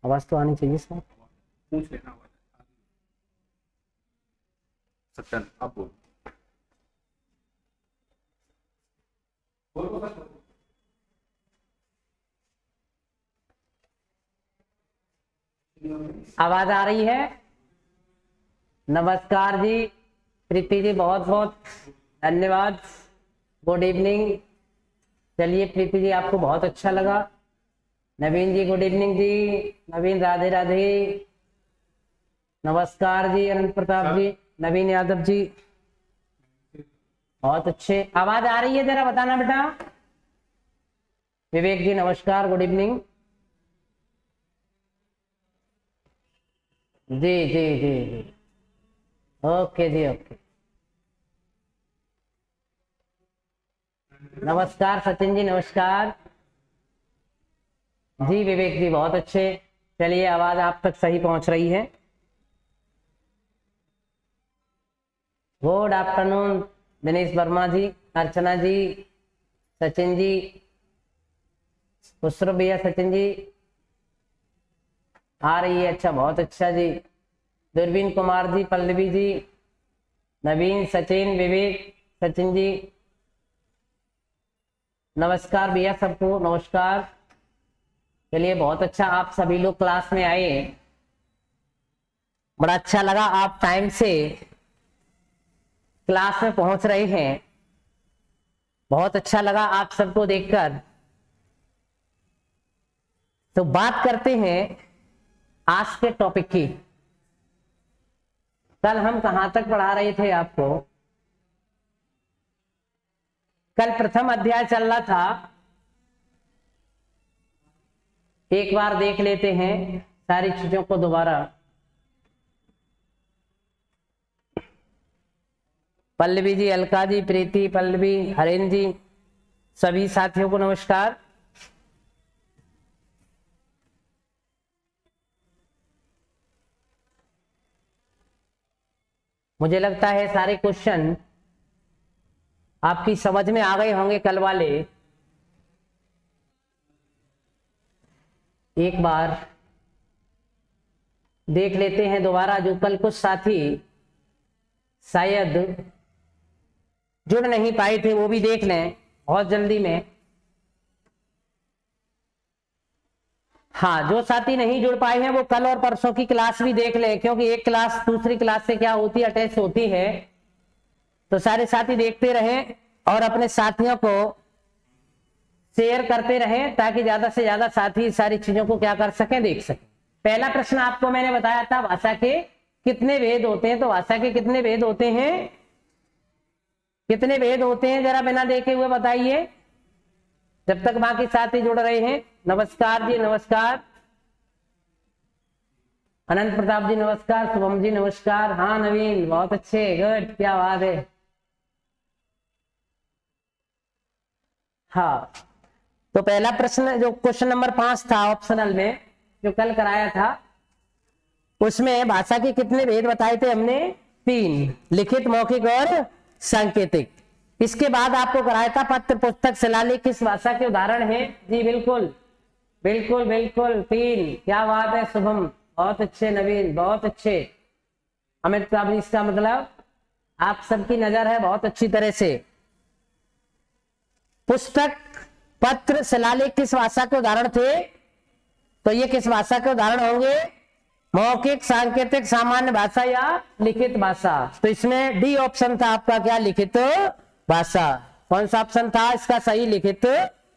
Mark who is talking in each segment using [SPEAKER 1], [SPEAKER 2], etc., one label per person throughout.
[SPEAKER 1] आवाज तो आनी चाहिए सर।
[SPEAKER 2] पूछ लेना। सत्यन आप बोल।
[SPEAKER 1] आवाज आ रही है? नमस्कार जी प्रीति जी, बहुत बहुत धन्यवाद। Good evening. चलिए प्रीति जी, आपको बहुत अच्छा लगा। नवीन जी गुड इवनिंग जी। नवीन राधे राधे। नमस्कार जी अनंत प्रताप जी। नवीन यादव जी बहुत अच्छे। आवाज आ रही है जरा बताना बेटा। विवेक जी नमस्कार, गुड इवनिंग। जी जी जी जी, ओके जी ओके। नमस्कार सचिन जी, नमस्कार जी। विवेक जी बहुत अच्छे। चलिए आवाज आप तक सही पहुंच रही है। गुड आफ्टरनून दिनेश वर्मा जी, अर्चना जी, सचिन जी, खुसरो भैया, सचिन जी आ रही है, अच्छा बहुत अच्छा जी। दूरबीन कुमार जी, पल्लवी जी, नवीन, सचिन, विवेक, सचिन जी नमस्कार भैया सबको, नमस्कार। चलिए बहुत अच्छा, आप सभी लोग क्लास में आए, बड़ा अच्छा लगा। आप टाइम से क्लास में पहुंच रहे हैं, बहुत अच्छा लगा आप सबको देखकर। तो बात करते हैं आज के टॉपिक की। कल हम कहां तक पढ़ा रहे थे आपको? कल प्रथम अध्याय चल रहा था, एक बार देख लेते हैं सारी चीजों को दोबारा। पल्लवी जी, अलका जी, प्रीति, पल्लवी, हरेन जी, सभी साथियों को नमस्कार। मुझे लगता है सारे क्वेश्चन आपकी समझ में आ गए होंगे कल वाले। एक बार देख लेते हैं दोबारा, जो कल कुछ साथी शायद जुड़ नहीं पाए थे वो भी देख लें बहुत जल्दी में। हाँ, जो साथी नहीं जुड़ पाए हैं वो कल और परसों की क्लास भी देख लें, क्योंकि एक क्लास दूसरी क्लास से क्या होती है, अटैच होती है। तो सारे साथी देखते रहें और अपने साथियों को शेयर करते रहें, ताकि ज्यादा से ज्यादा साथी सारी चीजों को क्या कर सकें, देख सकें। पहला प्रश्न आपको मैंने बताया था, भाषा के कितने भेद होते हैं? तो भाषा के कितने भेद होते हैं? कितने भेद होते हैं जरा बिना देखे हुए बताइए, जब तक बाकी साथी जुड़ रहे हैं। नमस्कार जी, नमस्कार। अनंत प्रताप जी नमस्कार, शुभम जी नमस्कार। हाँ नवीन, बहुत अच्छे, गुड, क्या बात है। हाँ, तो पहला प्रश्न जो क्वेश्चन नंबर 5 था ऑप्शनल में, जो कल कराया था, उसमें भाषा के कितने भेद बताए थे हमने? 3, लिखित, मौखिक और सांकेतिक। इसके बाद आपको कराया था पत्र, पुस्तक, शिलालेख किस भाषा के उदाहरण है? जी बिल्कुल बिल्कुल बिल्कुल, 3, क्या बात है शुभम, बहुत अच्छे। नवीन बहुत अच्छे। अमित साहब, इसका मतलब आप सबकी नजर है बहुत अच्छी तरह से। पुस्तक, पत्र, शिलालेख किस भाषा के उदाहरण थे? तो ये किस भाषा के उदाहरण होंगे? मौखिक, सांकेतिक, सामान्य भाषा या लिखित भाषा। तो इसमें डी ऑप्शन था आपका, क्या? लिखित भाषा। कौन सा ऑप्शन था इसका सही? लिखित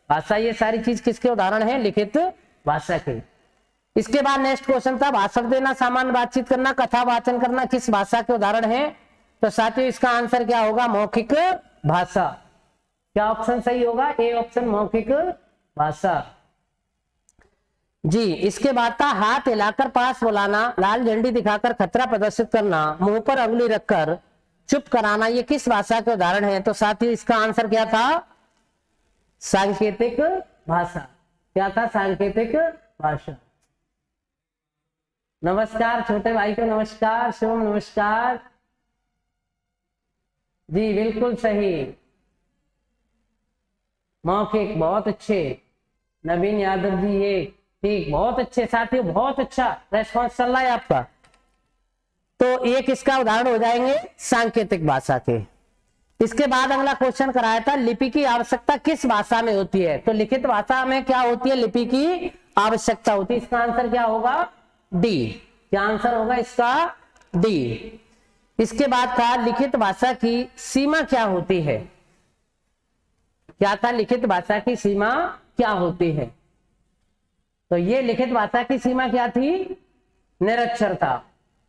[SPEAKER 1] भाषा। ये सारी चीज किसके उदाहरण है? लिखित भाषा के। इसके बाद नेक्स्ट क्वेश्चन था, भाषण देना, सामान्य बातचीत करना, कथा वाचन करना किस भाषा के उदाहरण है? तो साथियों इसका आंसर क्या होगा? मौखिक भाषा। क्या ऑप्शन सही होगा? ए ऑप्शन, मौखिक भाषा जी। इसके बाद था, हाथ हिलाकर पास बुलाना, लाल झंडी दिखाकर खतरा प्रदर्शित करना, मुंह पर अंगुली रखकर चुप कराना, ये किस भाषा के उदाहरण है? तो साथियों इसका आंसर क्या था? सांकेतिक भाषा। क्या था? सांकेतिक भाषा। नमस्कार छोटे भाई को, नमस्कार। शुभम नमस्कार जी, बिल्कुल सही, मौखिक, बहुत अच्छे। नवीन यादव जी, ये ठीक, बहुत अच्छे साथियों, बहुत अच्छा रेस्पॉन्स चल रहा है आपका। तो एक इसका उदाहरण हो जाएंगे सांकेतिक भाषा के। इसके बाद अगला क्वेश्चन कराया था, लिपि की आवश्यकता किस भाषा में होती है? तो लिखित भाषा में क्या होती है? लिपि की आवश्यकता होती है। इसका आंसर क्या होगा? डी। क्या आंसर होगा इसका? डी। इसके बाद था लिखित भाषा की सीमा क्या होती है? क्या था? लिखित भाषा की सीमा क्या होती है? तो ये लिखित भाषा की सीमा क्या थी? निरक्षरता।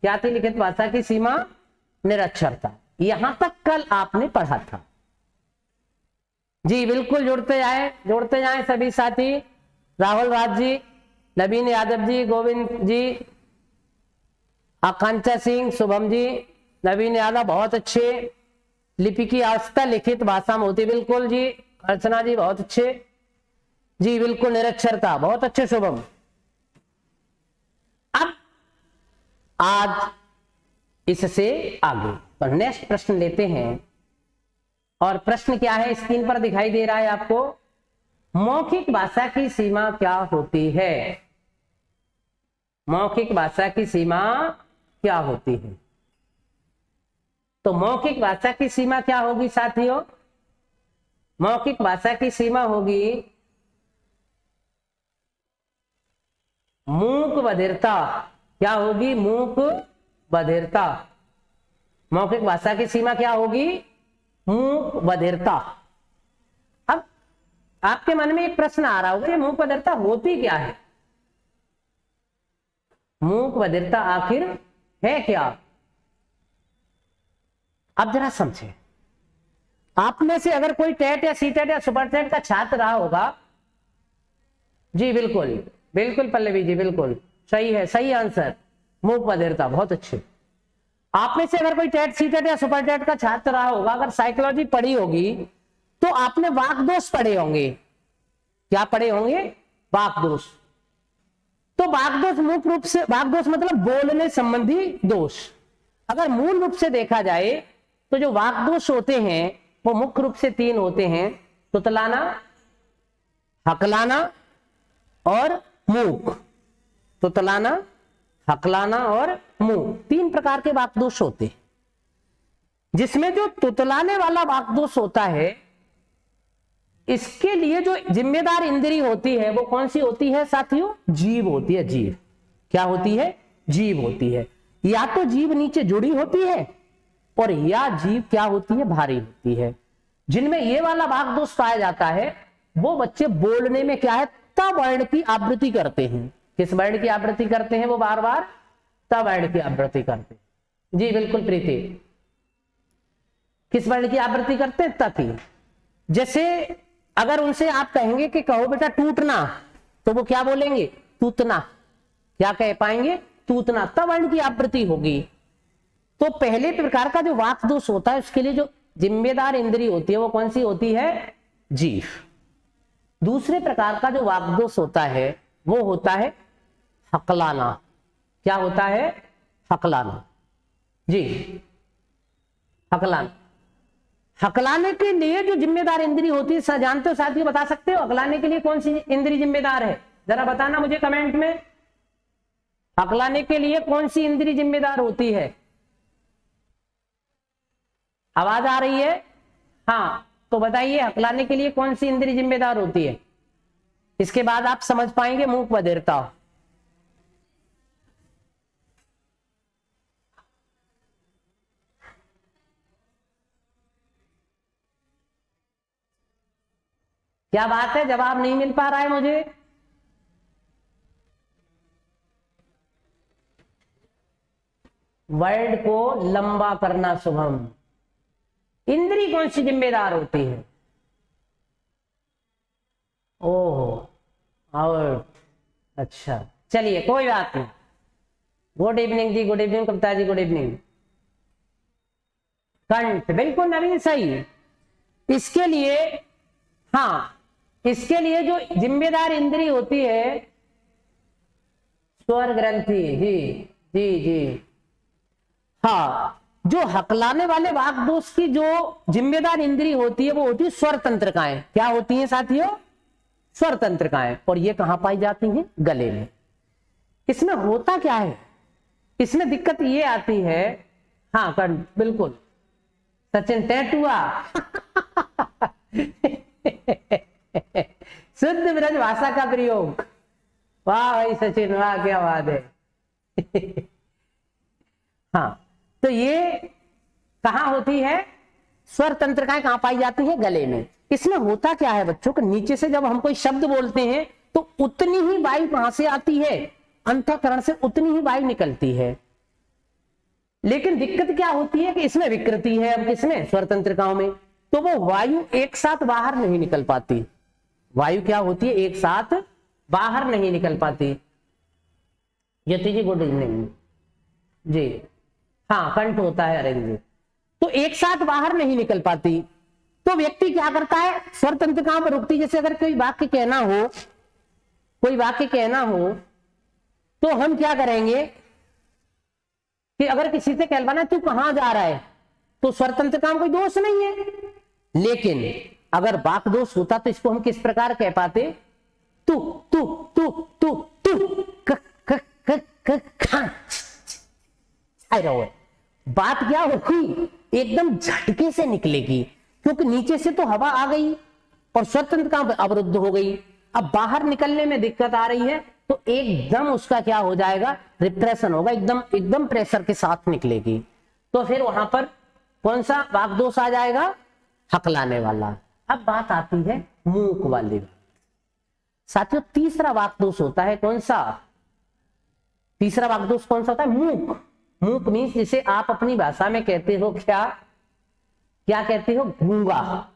[SPEAKER 1] क्या थी लिखित भाषा की सीमा? निरक्षरता। यहां तक कल आपने पढ़ा था। जी बिल्कुल, जुड़ते जाएं सभी साथी। राहुल राज जी, नवीन यादव जी, गोविंद जी, आकांक्षा सिंह, शुभम जी, नवीन यादव, बहुत अच्छे। लिपि की आवश्यकता लिखित भाषा में होती, बिल्कुल जी। अर्चना जी बहुत अच्छे जी, बिल्कुल। निरक्षरता, बहुत अच्छे शुभम। अब आज इससे आगे पर नेक्स्ट प्रश्न लेते हैं। और प्रश्न क्या है? स्क्रीन पर दिखाई दे रहा है आपको। मौखिक भाषा की सीमा क्या होती है? मौखिक भाषा की सीमा क्या होती है? तो मौखिक भाषा की सीमा क्या होगी साथियों? मौखिक भाषा की सीमा होगी मूक बधिरता। क्या होगी? मूक बधिरता। मौखिक भाषा की सीमा क्या होगी? मूक बधिरता। अब आपके मन में एक प्रश्न आ रहा होगा, ये मूक बधिरता होती क्या है? मूक बधिरता आखिर है क्या? अब जरा समझे। आप में से अगर कोई टेट या सीटेट या सुपर टेट का छात्र रहा होगा, जी बिल्कुल बिल्कुल पल्लवी जी, बिल्कुल सही है, सही आंसर, मूक बधिरता, बहुत अच्छे। आप में से अगर कोई टेट सीटेट या सुपर टेट का छात्र रहा होगा, अगर साइकोलॉजी पढ़ी होगी तो आपने वाक्दोष पढ़े होंगे। क्या पढ़े होंगे? वाक्दोष। तो वाक्दोष मुख्य रूप से, वाक्दोष मतलब बोलने संबंधी दोष। अगर मूल रूप से देखा जाए तो जो वाक्दोष होते हैं वो मुख्य रूप से 3 होते हैं, तुतलाना, हकलाना और मूक। तुतलाना, हकलाना और मूक, 3 प्रकार के वाक्दोष होते हैं। जिसमें जो तुतलाने वाला वाक्दोष होता है, इसके लिए जो जिम्मेदार इंद्री होती है वो कौन सी होती है साथियों? जीभ होती है। जीभ क्या होती है? जीभ होती है। या तो जीभ नीचे जुड़ी होती है और या जीभ क्या होती है? भारी होती है। जिनमें ये वाला वाक्दोष पाया जाता है वो बच्चे बोलने में क्या है? त वर्ण की आवृत्ति करते हैं। किस वर्ण की आवृत्ति करते हैं? वो बार बार त वर्ण की आवृत्ति करते हैं। जी बिल्कुल प्रीति, किस वर्ण की आवृत्ति करते हैं? त की। जैसे अगर उनसे आप कहेंगे कि कहो बेटा टूटना, तो वो क्या बोलेंगे? तूतना। क्या कह पाएंगे? तूतना। त वर्ण की आवृत्ति होगी। तो पहले प्रकार का जो वाक्दोष होता है उसके लिए जो जिम्मेदार इंद्री होती है वो कौन सी होती है? जीभ। दूसरे प्रकार का जो वाक्दोष होता है वो होता है हकलाना। क्या होता है? हकलाना। जी, हकलाना। हकलाने के लिए जो जिम्मेदार इंद्री होती है, जानते हो साथियों? बता सकते हो हकलाने के लिए कौन सी इंद्री जिम्मेदार है? जरा बताना मुझे कमेंट में। हकलाने के लिए कौन सी इंद्री जिम्मेदार होती है? आवाज आ रही है? हाँ, तो बताइए हकलाने के लिए कौन सी इंद्री जिम्मेदार होती है? इसके बाद आप समझ पाएंगे मूक बधिरता। क्या बात है, जवाब नहीं मिल पा रहा है मुझे? वर्ड को लंबा करना शुभम। इंद्री कौन सी जिम्मेदार होती है? ओह और अच्छा, चलिए कोई बात नहीं। गुड इवनिंग जी, good evening Kavita ji, good evening. कंठ, बिल्कुल नवीन सही। इसके लिए, हाँ, इसके लिए जो जिम्मेदार इंद्री होती है स्वर ग्रंथि। जी जी जी, हाँ, जो हकलाने वाले वाक्दोष की जो जिम्मेदार इंद्री होती है वो होती है स्वर तंत्रिकाएं। क्या होती हैं साथियों? स्वर तंत्रिकाएं, और ये कहां पाई जाती हैं? गले में। इसमें होता क्या है, इसमें दिक्कत ये आती है, हाँ कंठ, बिल्कुल सचिन टैटुआ शुद्ध ब्रज भाषा का प्रयोग, वाह भाई सचिन, वाह क्या बात है हाँ, तो ये कहां होती है? स्वर तंत्रिकाएं कहां पाई जाती है? गले में। इसमें होता क्या है बच्चों कि नीचे से जब हम कोई शब्द बोलते हैं तो उतनी ही वायु कहां से आती है? अंतःकरण से उतनी ही वायु निकलती है। लेकिन दिक्कत क्या होती है कि इसमें विकृति है, अब किसमें? स्वर तंत्रिकाओं में। तो वो वायु एक साथ बाहर नहीं निकल पाती। वायु क्या होती है? एक साथ बाहर नहीं निकल पाती। यति जी गुड इवनिंग जी, हाँ कंठ होता है अरेंज जी, तो एक साथ बाहर नहीं निकल पाती। तो व्यक्ति क्या करता है? स्वर तंत्रिकाओं पर रुकती। जैसे अगर कोई वाक्य कहना हो, कोई वाक्य कहना हो, तो हम क्या करेंगे कि अगर किसी से कहलवाना तू कहां जा रहा है, तो स्वर तंत्रिकाओं में कोई दोष नहीं है। लेकिन अगर वाक दोष होता तो इसको हम किस प्रकार कह पाते? तू तू तू तू तू क क क क ख। बात क्या होगी? एकदम झटके से निकलेगी, क्योंकि नीचे से तो हवा आ गई और स्वर तंत्रिका अवरुद्ध हो गई। अब बाहर निकलने में दिक्कत आ रही है, तो एकदम उसका क्या हो जाएगा? रिप्रेशन होगा, एकदम एकदम प्रेशर के साथ निकलेगी। तो फिर वहां पर कौन सा वाकदोष आ जाएगा? हकलाने वाला। अब बात आती है मूक वाली। साथियों तीसरा वाकदोष होता है कौन सा? तीसरा वाकदोष कौन सा होता है? मूक। मूक मीन्स जिसे आप अपनी भाषा में कहते हो क्या? क्या कहते हो? गूंगा।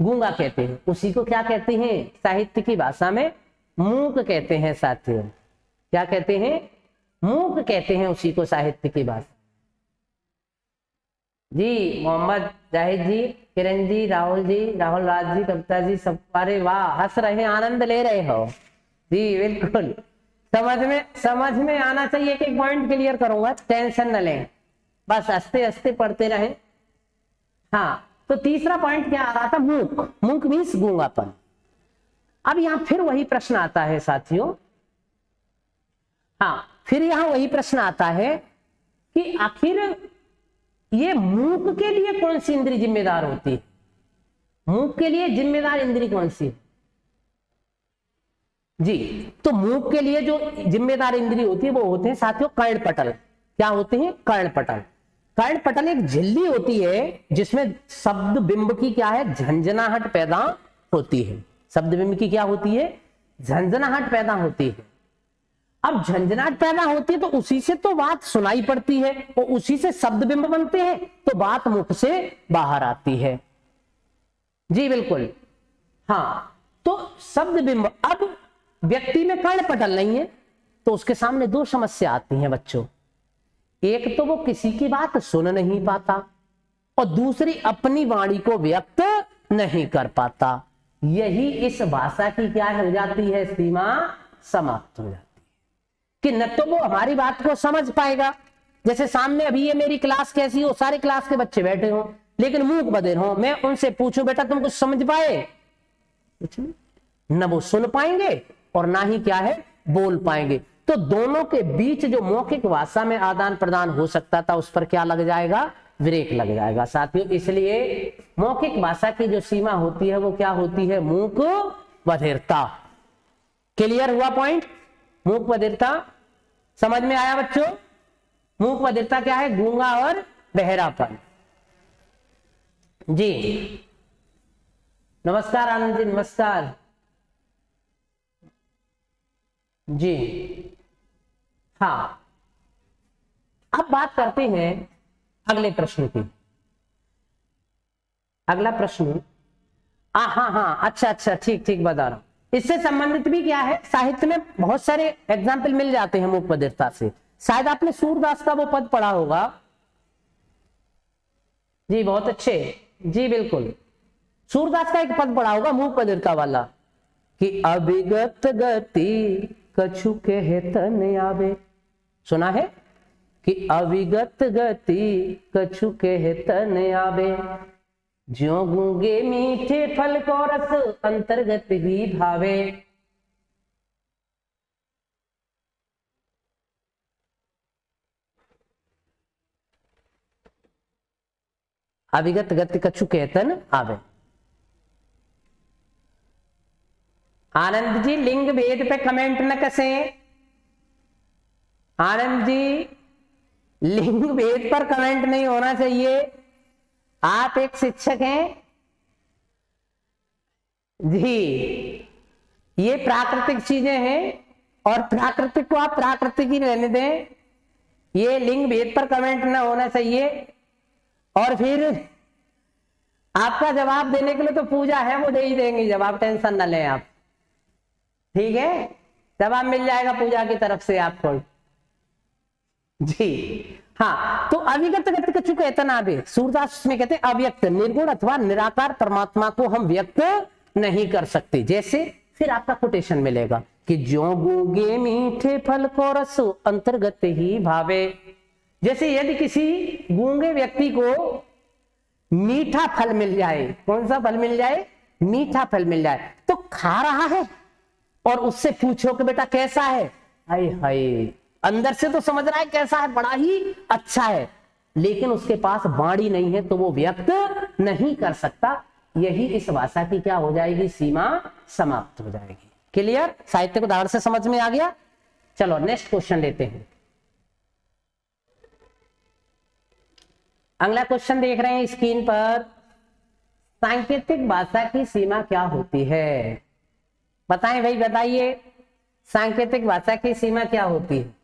[SPEAKER 1] गूंगा कहते हैं, उसी को क्या कहते हैं साहित्य की भाषा में? मूक कहते हैं साथियों। क्या कहते हैं? मूक कहते हैं उसी को साहित्य की भाषा। जी मोहम्मद जाहिद जी, किरण जी, राहुल जी, राहुल राज जी, कविता जी, सब अरे वाह, हंस रहे, आनंद ले रहे हो जी। बिल्कुल समझ में आना चाहिए। एक एक पॉइंट क्लियर करूंगा, टेंशन न लें, बस हंसते हंसते पढ़ते रहें। हाँ, तो तीसरा पॉइंट क्या आ रहा था? मूक। मूक मीन्स गूंगापन। अब यहां फिर वही प्रश्न आता है साथियों, हाँ फिर यहां वही प्रश्न आता है कि आखिर ये मूक के लिए कौन सी इंद्री जिम्मेदार होती है? मूक के लिए जिम्मेदार इंद्री कौन सी है जी? तो मूक के लिए जो जिम्मेदार इंद्री होती है वो होते हैं साथियों कर्णपटल। क्या होते हैं? कर्णपटल। कर्णपटल एक झिल्ली होती है जिसमें शब्द बिंब की क्या है? झंझनाहट पैदा होती है। शब्द बिंब की क्या होती है? झंझनाहट पैदा होती है। अब झंझनाहट पैदा होती है तो उसी से तो बात सुनाई पड़ती है और उसी से शब्द बिंब बनते हैं, तो बात मुख से बाहर आती है जी। बिल्कुल हाँ, तो शब्द बिंब। अब व्यक्ति में कर्णपटल नहीं है तो उसके सामने दो समस्या आती हैं बच्चों। एक तो वो किसी की बात सुन नहीं पाता और दूसरी अपनी वाणी को व्यक्त नहीं कर पाता। यही इस भाषा की क्या हो जाती है? सीमा समाप्त हो जाती है कि न तो वो हमारी बात को समझ पाएगा। जैसे सामने अभी ये मेरी क्लास कैसी हो, सारे क्लास के बच्चे बैठे हो लेकिन मूक बधिर हो, मैं उनसे पूछूं बेटा तुम कुछ समझ पाए? कुछ नहीं। न वो सुन पाएंगे और ना ही क्या है बोल पाएंगे। तो दोनों के बीच जो मौखिक भाषा में आदान प्रदान हो सकता था उस पर क्या लग जाएगा? ब्रेक लग जाएगा साथियों। इसलिए मौखिक भाषा की जो सीमा होती है वो क्या होती है? मूक बधिरता। क्लियर हुआ पॉइंट? मूक बधिरता समझ में आया बच्चों? मूक बधिरता क्या है? गूंगा और बहरापन जी। नमस्कार आनंद जी, नमस्कार जी। हाँ, अब बात करते हैं अगले प्रश्न की। अगला प्रश्न हाँ अच्छा ठीक बता रहा हूं। इससे संबंधित भी क्या है, साहित्य में बहुत सारे एग्जाम्पल मिल जाते हैं मूक बधिरता से। शायद आपने सूरदास का वो पद पढ़ा होगा जी, बहुत अच्छे जी। बिल्कुल सूरदास का एक पद पढ़ा होगा मूक बधिरता वाला कि अभिगत गति कछु कहत न आवे। सुना है कि अविगत गति कछु कहत न आवे। ज्यों गूंगे मीठे फल को रस अंतर्गत ही भावे। अविगत गति कछु कहतन आवे। आनंद जी लिंग भेद पे कमेंट न कसें। आनंद जी लिंग भेद पर कमेंट नहीं होना चाहिए। आप एक शिक्षक हैं जी, ये प्राकृतिक चीजें हैं और प्राकृतिक को आप प्राकृतिक ही रहने दें। ये लिंग भेद पर कमेंट ना होना चाहिए। और फिर आपका जवाब देने के लिए तो पूजा है, वो दे ही देंगे जवाब, टेंशन ना लें आप, ठीक है। जवाब मिल जाएगा पूजा की तरफ से आपको जी। हाँ, तो अविगत गति कछु कहतन आवे। सूरदास में कहते हैं अव्यक्त निर्गुण अथवा निराकार परमात्मा को हम व्यक्त नहीं कर सकते। जैसे फिर आपका कोटेशन मिलेगा कि ज्यों गूंगे मीठे फल को रस अंतर्गत ही भावे। जैसे यदि किसी गूंगे व्यक्ति को मीठा फल मिल जाए, कौन सा फल मिल जाए? मीठा फल मिल जाए, तो खा रहा है और उससे पूछो कि बेटा कैसा है, हाय हाय, अंदर से तो समझ रहा है कैसा है, बड़ा ही अच्छा है, लेकिन उसके पास वाणी नहीं है तो वो व्यक्त नहीं कर सकता। यही इस भाषा की क्या हो जाएगी? सीमा समाप्त हो जाएगी। क्लियर? साहित्य को उदाहरण से समझ में आ गया। चलो नेक्स्ट क्वेश्चन लेते हैं। अगला क्वेश्चन देख रहे हैं स्क्रीन पर। सांकेतिक भाषा की सीमा क्या होती है? बताएं भाई, बताइए, सांकेतिक भाषा की सीमा क्या होती है?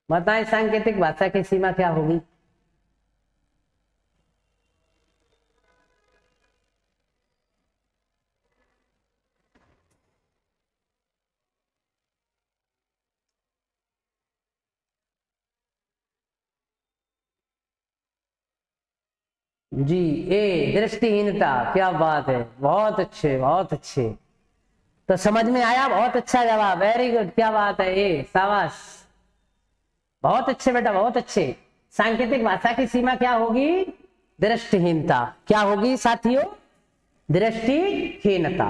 [SPEAKER 1] बताएं सांकेतिक भाषा की सीमा क्या होगी? जी, ए दृष्टिहीनता। क्या बात है, बहुत अच्छे बहुत अच्छे। तो समझ में आया, बहुत अच्छा जवाब, वेरी गुड, क्या बात है, ए शाबाश, बहुत अच्छे बेटा, बहुत अच्छे। सांकेतिक भाषा की सीमा क्या होगी? दृष्टिहीनता। क्या होगी साथियों? दृष्टिहीनता।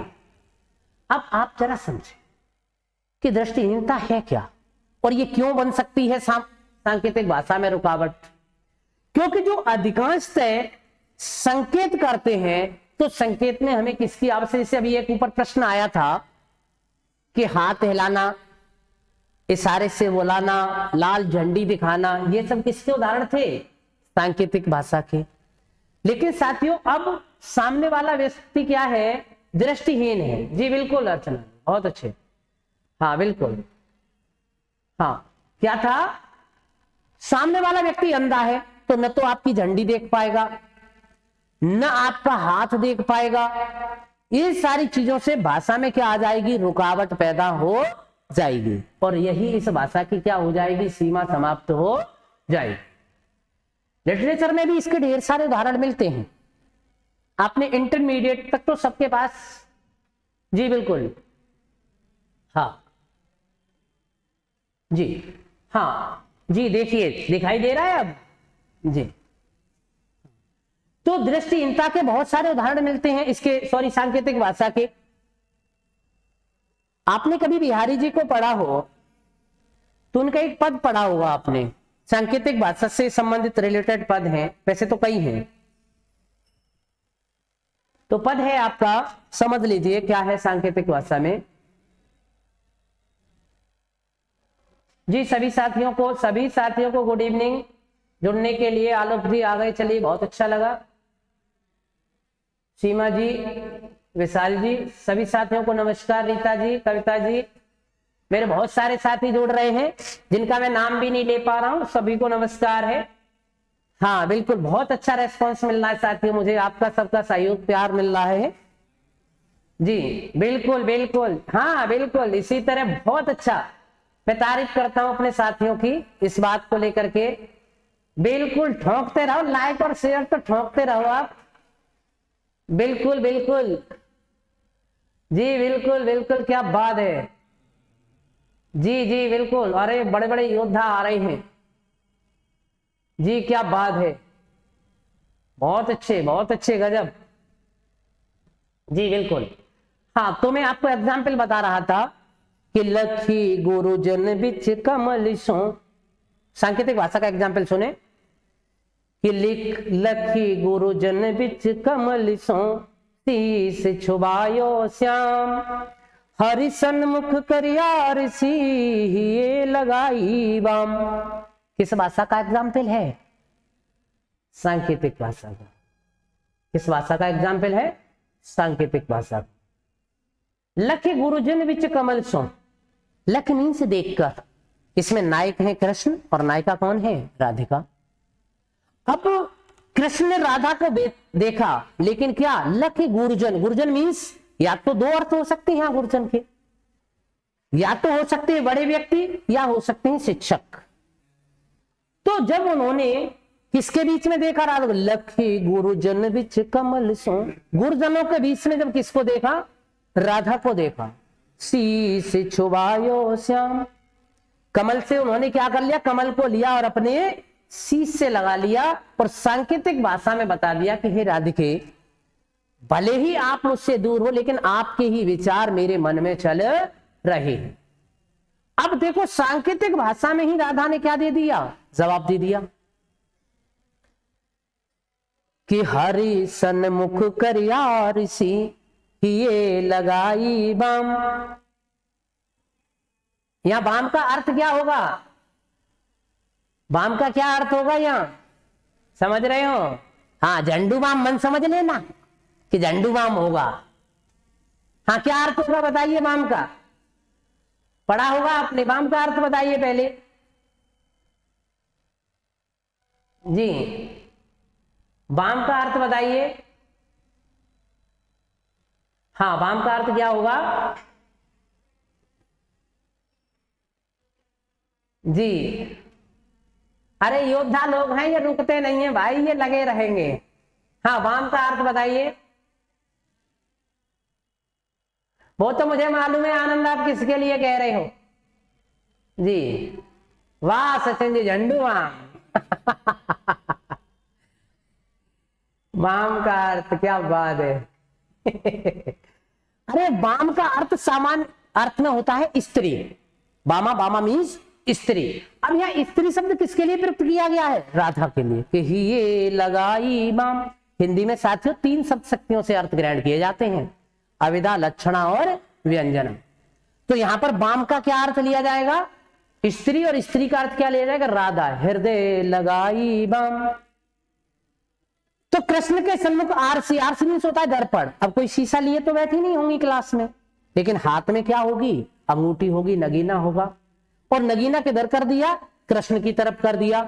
[SPEAKER 1] अब आप जरा समझे कि दृष्टिहीनता है क्या और ये क्यों बन सकती है सांकेतिक भाषा में रुकावट। क्योंकि जो अधिकांशतः संकेत करते हैं तो संकेत में हमें किसकी आवश्यकता? जैसे अभी एक ऊपर प्रश्न आया था कि हाथ हिलाना, इशारे से बुलाना, लाल झंडी दिखाना, ये सब किसके उदाहरण थे? सांकेतिक भाषा के। लेकिन साथियों अब सामने वाला व्यक्ति क्या है? दृष्टिहीन है। जी बिल्कुल अर्चना, बहुत अच्छे, हाँ बिल्कुल, हाँ क्या था? सामने वाला व्यक्ति अंधा है तो न तो आपकी झंडी देख पाएगा, न आपका हाथ देख पाएगा। ये सारी चीजों से भाषा में क्या आ जाएगी? रुकावट पैदा हो जाएगी और यही इस भाषा की क्या हो जाएगी? सीमा समाप्त हो जाएगी। लिटरेचर में भी इसके ढेर सारे उदाहरण मिलते हैं। आपने इंटरमीडिएट तक तो सबके पास, जी बिल्कुल, हाँ जी, हाँ जी, देखिए दिखाई दे रहा है अब जी। तो दृष्टिहीनता के बहुत सारे उदाहरण मिलते हैं इसके, सॉरी, सांकेतिक भाषा के। आपने कभी बिहारी जी को पढ़ा हो तो उनका एक पद पढ़ा होगा आपने, सांकेतिक भाषा से संबंधित रिलेटेड पद हैं, वैसे तो कई हैं। तो पद है आपका, समझ लीजिए क्या है सांकेतिक भाषा में। जी सभी साथियों को गुड इवनिंग। जुड़ने के लिए आलोक जी आ गए, चलिए बहुत अच्छा लगा। सीमा जी, विशाल जी, सभी साथियों को नमस्कार। रीता जी, कविता जी, मेरे बहुत सारे साथी जुड़ रहे हैं जिनका मैं नाम भी नहीं ले पा रहा हूं, सभी को नमस्कार है। हाँ बिल्कुल, बहुत अच्छा रेस्पॉन्स मिल रहा है साथियों, मुझे आपका सबका सहयोग प्यार मिल रहा है जी। बिल्कुल बिल्कुल, हाँ बिल्कुल, इसी तरह बहुत अच्छा। मैं तारीफ करता हूं अपने साथियों की इस बात को लेकर के। बिल्कुल ठोंकते रहो, लाइक और शेयर तो ठोंकते रहो आप। बिल्कुल बिल्कुल जी, बिल्कुल बिल्कुल, क्या बात है। जी जी बिल्कुल, अरे बड़े बड़े योद्धा आ रहे हैं जी, क्या बात है, बहुत अच्छे, गजब। जी बिल्कुल। हाँ, तो मैं आपको एग्जाम्पल बता रहा था कि लखी गुरुजन बिच कमल सो, सांकेतिक भाषा का एग्जाम्पल सुने कि लिख लखी गुरुजन बिच कमल सो, शीस छुबायो श्याम, हरि सन्मुख करिया ऋषि ये लगाई बाम। किस भाषा का एग्जाम्पल है? सांकेतिक भाषा का। किस भाषा का एग्जाम्पल है? सांकेतिक भाषा। लख गुरुजन विच कमल सो, लख मीन्स देखकर, इसमें नायक है कृष्ण और नायिका कौन है? राधिका। अब कृष्ण ने राधा को देखा, लेकिन क्या लख गुरुजन, गुरुजन मीन्स या तो दो अर्थ हो सकते हैं यहाँ गुरुजन के, या तो हो सकते हैं बड़े व्यक्ति या हो सकते हैं शिक्षक। तो जब उन्होंने किसके बीच में देखा? राधा, लखी गुरुजन बिच कमल सो, गुरुजनों के बीच में जब किसको देखा? राधा को देखा। शीस छुबायो श्याम, कमल से उन्होंने क्या कर लिया? कमल को लिया और अपने शीश से लगा लिया और सांकेतिक भाषा में बता दिया कि हे राधिके, भले ही आप मुझसे दूर हो लेकिन आपके ही विचार मेरे मन में चल रहे। अब देखो, सांकेतिक भाषा में ही राधा ने क्या दे दिया? जवाब दे दिया कि हरि सन्मुख करिया ऋषि ये लगाई बाम। यहां बाम का अर्थ क्या होगा? बाम का क्या अर्थ होगा यहां? समझ रहे हो? हाँ, झंडू बाम मन समझ लेना कि झंडू बाम होगा। हाँ, क्या अर्थ होगा बताइए बाम का? पढ़ा होगा आपने, बाम का अर्थ बताइए पहले जी, बाम का अर्थ बताइए। हाँ, बाम का अर्थ क्या होगा जी? अरे योद्धा लोग हैं, ये रुकते नहीं है भाई, ये लगे रहेंगे। हाँ, वाम का अर्थ बताइए। वो तो मुझे मालूम है आनंद, आप किसके लिए कह रहे हो जी? वाह सचिन जी, झंडू वाम। वाम का अर्थ, क्या बात है। अरे वाम का अर्थ सामान्य अर्थ में होता है स्त्री। बामा, बामा मीन्स स्त्री। अब यहाँ स्त्री शब्द किसके लिए प्रयुक्त किया गया है? राधा के लिए कि ये लगाई बाम। हिंदी में साथियों 3 शब्द शक्तियों से अर्थ ग्रहण किए जाते हैं, अविदा, लक्षणा और व्यंजनम। तो यहाँ पर बाम का क्या अर्थ लिया जाएगा? स्त्री, और स्त्री का अर्थ क्या लिया जाएगा? राधा। हृदय लगाई बाम। तो कृष्ण के सन्मुख आरसी, आरसी मीन्स होता है दर्पण। अब कोई शीशा लिए तो बैठी नहीं होंगी क्लास में, लेकिन हाथ में क्या होगी? अंगूठी होगी, नगीना होगा। और नगीना किधर कर दिया? कृष्ण की तरफ कर दिया।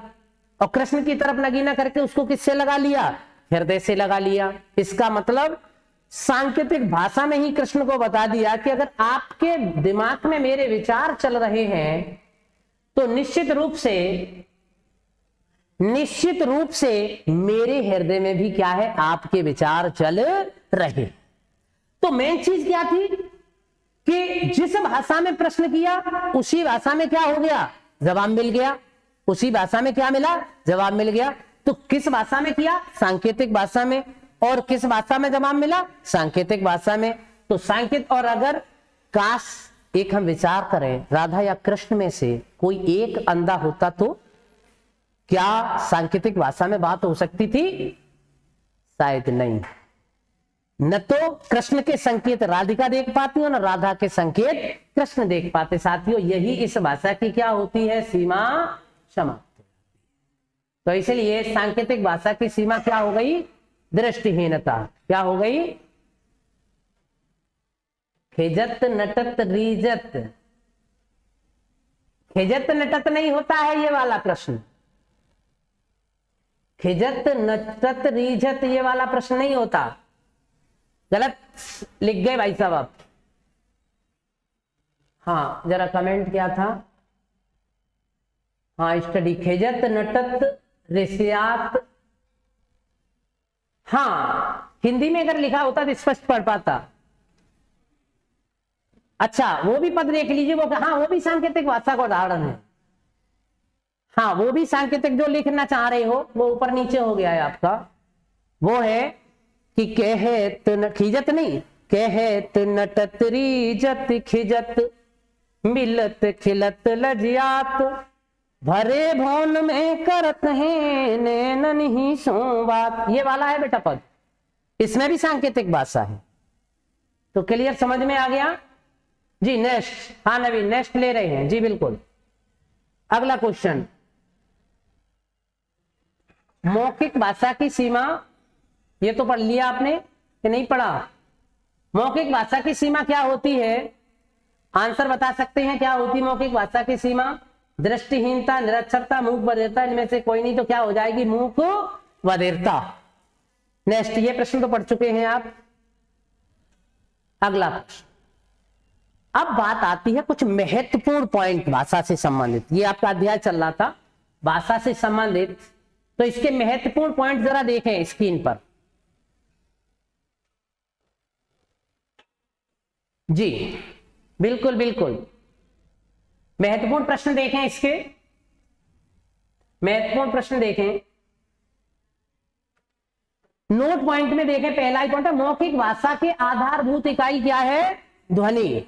[SPEAKER 1] और कृष्ण की तरफ नगीना करके उसको किससे लगा लिया? हृदय से लगा लिया। इसका मतलब सांकेतिक भाषा में ही कृष्ण को बता दिया कि अगर आपके दिमाग में मेरे विचार चल रहे हैं तो निश्चित रूप से मेरे हृदय में भी क्या है? आपके विचार चल रहे। तो मेन चीज क्या थी कि जिस भाषा में प्रश्न किया उसी भाषा में क्या हो गया? जवाब मिल गया। उसी भाषा में क्या मिला? जवाब मिल गया। तो किस भाषा में किया? सांकेतिक भाषा में। और किस भाषा में जवाब मिला? सांकेतिक भाषा में। तो सांकेत, और अगर काश एक हम विचार करें, राधा या कृष्ण में से कोई एक अंधा होता तो क्या सांकेतिक भाषा में बात हो सकती थी? शायद नहीं। न तो कृष्ण के संकेत राधिका देख पाती हो, न राधा के संकेत कृष्ण देख पाते। साथियों, यही इस भाषा की क्या होती है? सीमा समाप्त। तो इसलिए सांकेतिक भाषा की सीमा क्या हो गई? दृष्टिहीनता। क्या हो गई? खिजत नटत रीजत। खिजत नटत नहीं होता है ये वाला प्रश्न। खिजत नटत रीजत ये वाला प्रश्न नहीं होता। गलत लिख गए भाई साहब आप। हाँ, जरा कमेंट क्या था? हाँ, स्टडी। खिजत नटत ऋषियात। हाँ, हिंदी में अगर लिखा होता तो स्पष्ट पढ़ पाता। अच्छा वो भी पद देख लीजिए, वो हाँ वो भी सांकेतिक भाषा का उदाहरण है। हाँ वो भी सांकेतिक जो लिखना चाह रहे हो वो ऊपर नीचे हो गया है आपका। वो है कि कहत न खिजत नहीं, कहत नटत रीजत खिजत मिलत खिलत लजियात भरे भौन में करत है नैनन ही सो बात। ये वाला है बेटा पद, इसमें भी सांकेतिक भाषा है। तो क्लियर, समझ में आ गया जी। नेक्स्ट, हाँ नवीन नेक्स्ट ले रहे हैं जी, बिल्कुल। अगला क्वेश्चन, मौखिक भाषा की सीमा, ये तो पढ़ लिया आपने कि नहीं पढ़ा? मौखिक भाषा की सीमा क्या होती है? आंसर बता सकते हैं क्या होती है मौखिक भाषा की सीमा? दृष्टिहीनता, निरक्षरता, मूक बधिरता, इनमें से कोई नहीं तो क्या हो जाएगी? मूक बधिरता। नेक्स्ट, ये प्रश्न तो पढ़ चुके हैं आप। अगला प्रश्न, अब बात आती है कुछ महत्वपूर्ण पॉइंट भाषा से संबंधित। ये आपका अध्याय चल रहा था भाषा से संबंधित, तो इसके महत्वपूर्ण पॉइंट जरा देखें स्क्रीन पर जी। बिल्कुल बिल्कुल, महत्वपूर्ण प्रश्न देखें, इसके महत्वपूर्ण प्रश्न देखें। नोट पॉइंट में देखें, पहला ही पॉइंट है मौखिक भाषा की आधारभूत इकाई क्या है? ध्वनि।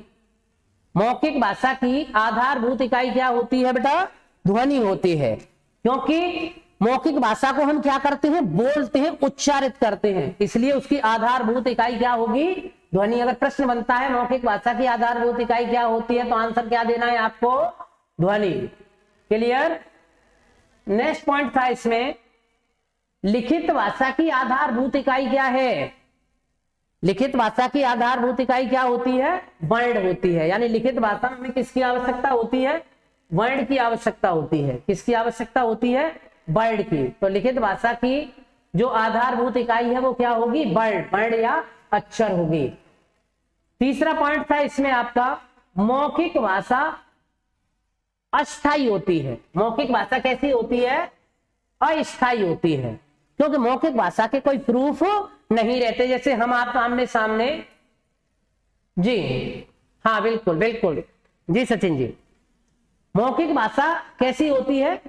[SPEAKER 1] मौखिक भाषा की आधारभूत इकाई क्या होती है बेटा? ध्वनि होती है। क्योंकि मौखिक भाषा को हम क्या करते हैं? बोलते हैं, उच्चारित करते हैं, इसलिए उसकी आधारभूत इकाई क्या होगी? ध्वनि। अगर प्रश्न बनता है मौखिक भाषा की आधारभूत इकाई क्या होती है, तो आंसर क्या देना है आपको? ध्वनि। क्लियर। नेक्स्ट पॉइंट था इसमें, लिखित भाषा की आधारभूत इकाई क्या है? लिखित भाषा की आधारभूत इकाई क्या होती है? वर्ण होती है। यानी लिखित भाषा में किसकी आवश्यकता होती है? वर्ण की आवश्यकता होती है। किसकी आवश्यकता होती है? वर्ण की। तो लिखित भाषा की जो आधारभूत इकाई है वो क्या होगी? वर्ण, वर्ण या अक्षर होगी। तीसरा पॉइंट था इसमें आपका, मौखिक भाषा अस्थायी होती है। मौखिक भाषा कैसी होती है? अस्थायी होती है, क्योंकि मौखिक भाषा के कोई प्रूफ नहीं रहते। जैसे हम आप आमने सामने जी, हाँ बिल्कुल बिल्कुल जी सचिन जी, मौखिक भाषा कैसी होती है?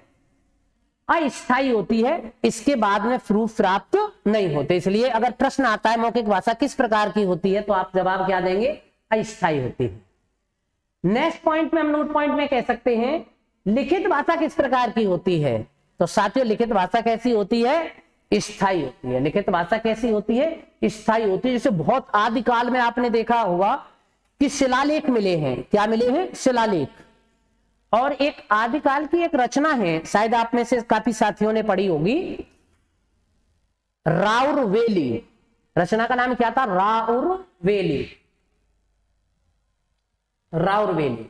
[SPEAKER 1] अस्थायी होती है, इसके बाद में प्रूफ प्राप्त नहीं होते। इसलिए अगर प्रश्न आता है मौखिक भाषा किस प्रकार की होती है, तो आप जवाब क्या देंगे? अस्थायी होती है। नेक्स्ट पॉइंट में हम नोट पॉइंट में कह सकते हैं लिखित भाषा किस प्रकार की होती है, तो साथियों लिखित भाषा कैसी होती है? स्थायी होती है। लिखित भाषा कैसी होती है? स्थायी होती है। जैसे बहुत आदिकाल में आपने देखा होगा कि शिलालेख मिले हैं। क्या मिले हैं? शिलालेख। और एक आदिकाल की एक रचना है, शायद आप में से काफी साथियों ने पढ़ी होगी, राउरवेली। रचना का नाम क्या था? राउरवेली। राउरवेली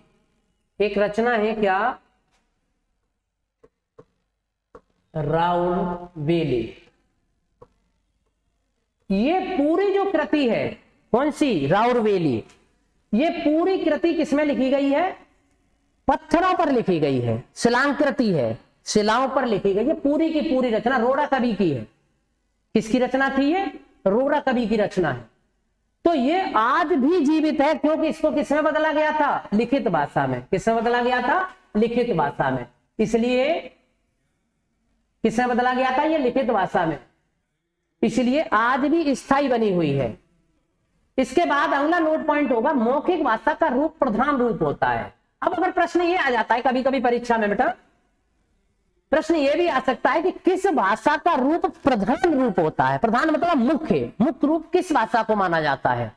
[SPEAKER 1] एक रचना है क्या? राउरवेली। ये पूरी जो कृति है, कौन सी? राउरवेली। ये पूरी कृति किसमें लिखी गई है? पत्थरों पर लिखी गई है, शिलांकृति है, शिलाओं पर लिखी गई है। पूरी की पूरी रचना रोड़ा कवि की है। किसकी रचना थी ये? रोड़ा कवि की रचना है। तो ये आज भी जीवित है, क्योंकि इसको किसमें बदला गया था? लिखित भाषा में। किसमें बदला गया था? लिखित भाषा में। इसलिए किसमें बदला गया था? ये लिखित भाषा में। इसलिए आज भी स्थायी बनी हुई है। इसके बाद अगला नोट पॉइंट होगा, मौखिक भाषा का रूप प्रधान रूप होता है। अब अगर प्रश्न ये आ जाता है कभी कभी परीक्षा में बेटा, प्रश्न ये भी आ सकता है कि किस भाषा का रूप प्रधान रूप होता है? प्रधान मतलब मुख्य, मुख्य रूप किस भाषा को माना जाता है?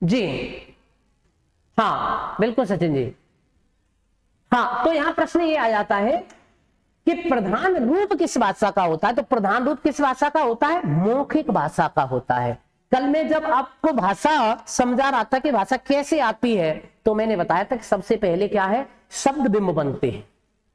[SPEAKER 1] जी हाँ बिल्कुल सचिन जी। हाँ, तो यहां प्रश्न ये आ जाता है कि प्रधान रूप किस भाषा का होता है? तो प्रधान रूप किस भाषा का होता है? मौखिक भाषा का होता है। कल में जब आपको भाषा समझा रहा था कि भाषा कैसे आती है, तो मैंने बताया था कि सबसे पहले क्या है? शब्द बिंब बनते हैं,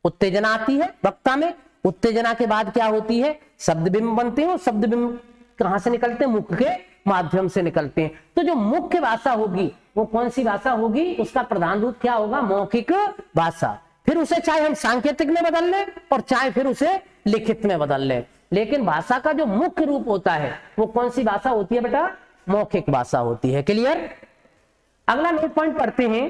[SPEAKER 1] उत्तेजना आती है वक्ता में, उत्तेजना के बाद क्या होती है? शब्द बिंब बनते हैं। और शब्द बिंब कहां से निकलते हैं? मुख के माध्यम से निकलते हैं। तो जो मुख्य भाषा होगी वो कौन सी भाषा होगी? उसका प्रधान रूप क्या होगा? मौखिक भाषा। फिर उसे चाहे हम सांकेतिक में बदल लें और चाहे फिर उसे लिखित में बदल लें, लेकिन भाषा का जो मुख्य रूप होता है वो कौन सी भाषा होती है बेटा? मौखिक भाषा होती है। क्लियर। अगला नोट पॉइंट पढ़ते हैं।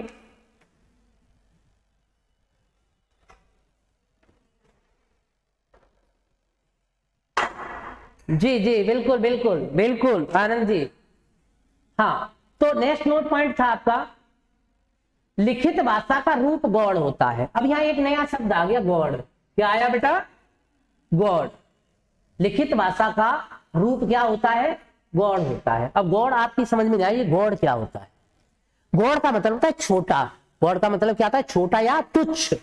[SPEAKER 1] जी जी बिल्कुल बिल्कुल बिल्कुल आनंद जी। हाँ, तो नेक्स्ट नोट पॉइंट था आपका, लिखित भाषा का रूप गौड़ होता है। अब यहाँ एक नया शब्द आ गया, गौड़। क्या आया बेटा? गौड़। लिखित भाषा का रूप क्या होता है? गौड़ होता है। अब गौड़ आपकी समझ में नहीं आई, गौड़ क्या होता है? गौड़ का मतलब होता है छोटा। गौड़ का मतलब क्या होता है? छोटा या तुच्छ।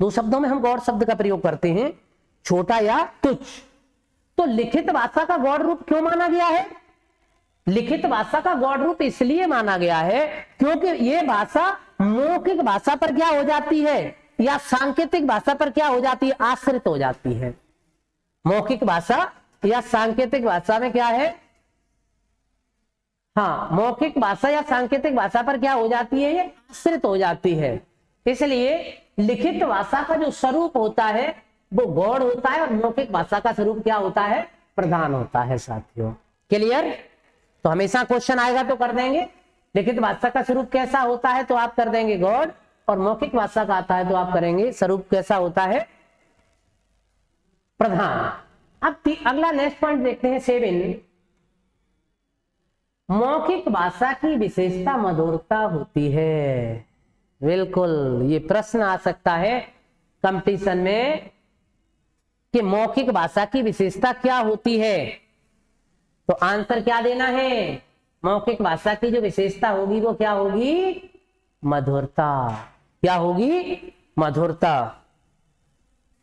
[SPEAKER 1] दो शब्दों में हम गौड़ शब्द का प्रयोग करते हैं, छोटा या तुच्छ। तो लिखित भाषा का गौड़ रूप क्यों माना गया है? लिखित भाषा का गौड़ रूप इसलिए माना गया है क्योंकि ये भाषा मौखिक भाषा पर क्या हो जाती है, या सांकेतिक भाषा पर क्या हो जाती है? आश्रित हो जाती है। मौखिक भाषा या सांकेतिक भाषा में क्या है? हाँ, मौखिक भाषा या सांकेतिक भाषा पर क्या हो जाती है? ये आश्रित हो जाती है। इसलिए लिखित भाषा का जो स्वरूप होता है वो गौड़ होता है, और मौखिक भाषा का स्वरूप क्या होता है? प्रधान होता है। साथियों क्लियर? तो हमेशा क्वेश्चन आएगा तो कर देंगे, लिखित भाषा का स्वरूप कैसा होता है तो आप कर देंगे गौड़, और मौखिक भाषा का आता है तो आप करेंगे स्वरूप कैसा होता है? प्रधान। अब अगला नेक्स्ट पॉइंट देखते हैं 7। मौखिक भाषा की विशेषता मधुरता होती है। बिल्कुल, ये प्रश्न आ सकता है कंपटीशन में कि मौखिक भाषा की विशेषता क्या होती है, तो आंसर क्या देना है? मौखिक भाषा की जो विशेषता होगी वो क्या होगी? मधुरता। क्या होगी? मधुरता।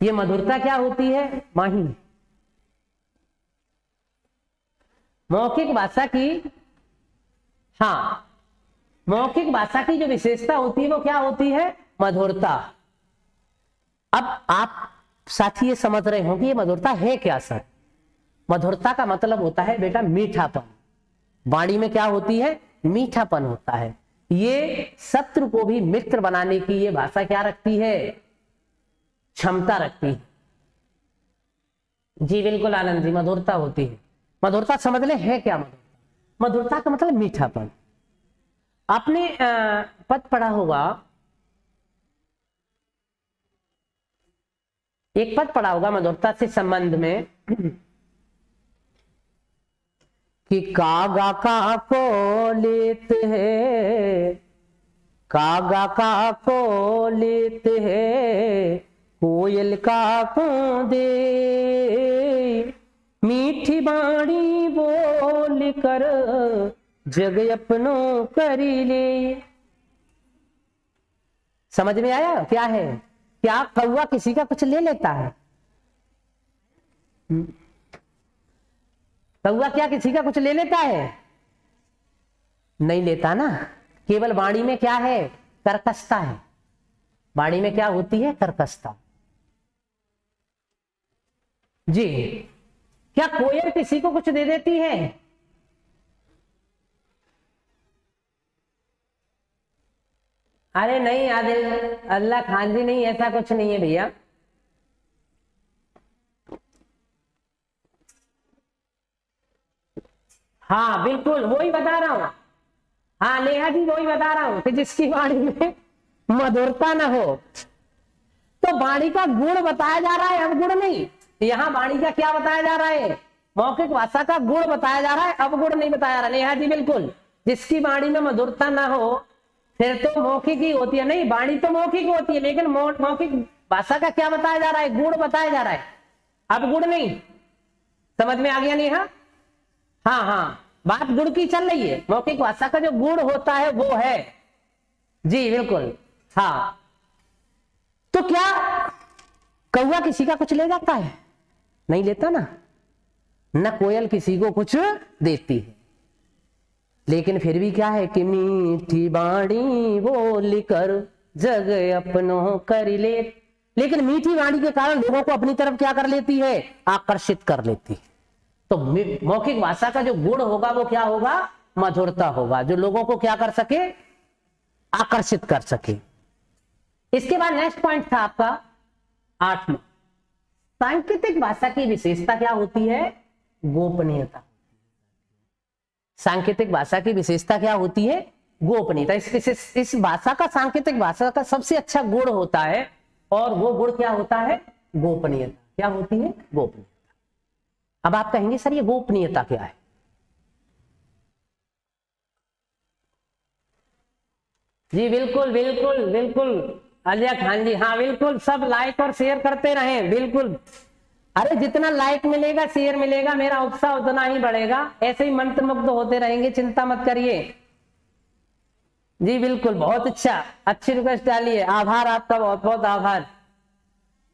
[SPEAKER 1] ये मधुरता क्या होती है माही? मौखिक भाषा की, हाँ, मौखिक भाषा की जो विशेषता होती है वो क्या होती है? मधुरता। अब आप साथी ये समझ रहे हो कि ये मधुरता है क्या सर? मधुरता का मतलब होता है बेटा मीठापन। वाणी में क्या होती है? मीठापन होता है। ये शत्रु को भी मित्र बनाने की ये भाषा क्या रखती है? क्षमता रखती है। जी बिल्कुल आनंद जी, मधुरता होती है। मधुरता समझ ले है क्या? मधुरता का मतलब मीठापन। आपने पद पढ़ा होगा, एक पद पढ़ा होगा मधुरता से संबंध में कि कागा का को लेते हैं, कागा का को लेते हैं, कोयल का को दे, मीठी बाणी बोल कर जग अपनों करी ले। समझ में आया क्या है? क्या कौवा किसी का कुछ ले लेता है? कौवा क्या किसी का कुछ ले लेता है? नहीं लेता ना। केवल वाणी में क्या है? कर्कशता है। वाणी में क्या होती है? कर्कशता। जी, क्या कोयल किसी को कुछ दे देती है? अरे नहीं आदिल, अल्लाह खान जी, नहीं, ऐसा कुछ नहीं है भैया। हाँ बिल्कुल, वही बता रहा हूं। हाँ नेहा जी, वही बता रहा हूं कि जिसकी वाणी में मधुरता न हो, तो वाणी का गुण बताया जा रहा है, अवगुण नहीं। यहाँ वाणी का क्या बताया जा रहा है? मौखिक भाषा का गुण बताया जा रहा है, अवगुण नहीं बताया जा रहा। नेहा जी बिल्कुल, जिसकी वाणी में मधुरता ना हो फिर तो मौखिक ही होती है। नहीं, वाणी तो मौखिक होती है, लेकिन मौखिक भाषा का क्या बताया जा रहा है? गुण बताया जा रहा है, अवगुण नहीं। समझ में आ गया नेहा? हाँ हाँ, बात गुण की चल रही है। मौखिक भाषा का जो गुण होता है वो है। जी बिल्कुल। हाँ, तो क्या कौवा किसी का कुछ ले जाता है? नहीं लेता ना। न कोयल किसी को कुछ देती है, लेकिन फिर भी क्या है कि मीठी बाणी बोल कर जग अपनों कर ले। लेकिन मीठी वाणी के कारण लोगों को अपनी तरफ क्या कर लेती है? आकर्षित कर लेती है। तो मौखिक भाषा का जो गुण होगा वो क्या होगा? मधुरता होगा, जो लोगों को क्या कर सके? आकर्षित कर सके। इसके बाद नेक्स्ट पॉइंट था आपका 8वां, सांकेतिक भाषा की विशेषता क्या होती है? गोपनीयता। सांकेतिक भाषा की विशेषता क्या होती है? गोपनीयता। इस भाषा का, सांकेतिक भाषा का सबसे अच्छा गुण होता है, और वो गुण क्या होता है? गोपनीयता। क्या होती है? गोपनीयता। अब आप कहेंगे सर ये गोपनीयता क्या है? जी बिल्कुल बिल्कुल बिल्कुल अलिया खान जी, हाँ बिल्कुल, सब लाइक और शेयर करते रहें, बिल्कुल। अरे जितना लाइक मिलेगा, शेयर मिलेगा, मेरा उत्साह उतना ही बढ़ेगा। ऐसे ही मंत्रमुग्ध होते रहेंगे, चिंता मत करिए। जी बिल्कुल, बहुत अच्छा, अच्छी रिक्वेस्ट डालिए, आभार आपका, बहुत बहुत आभार।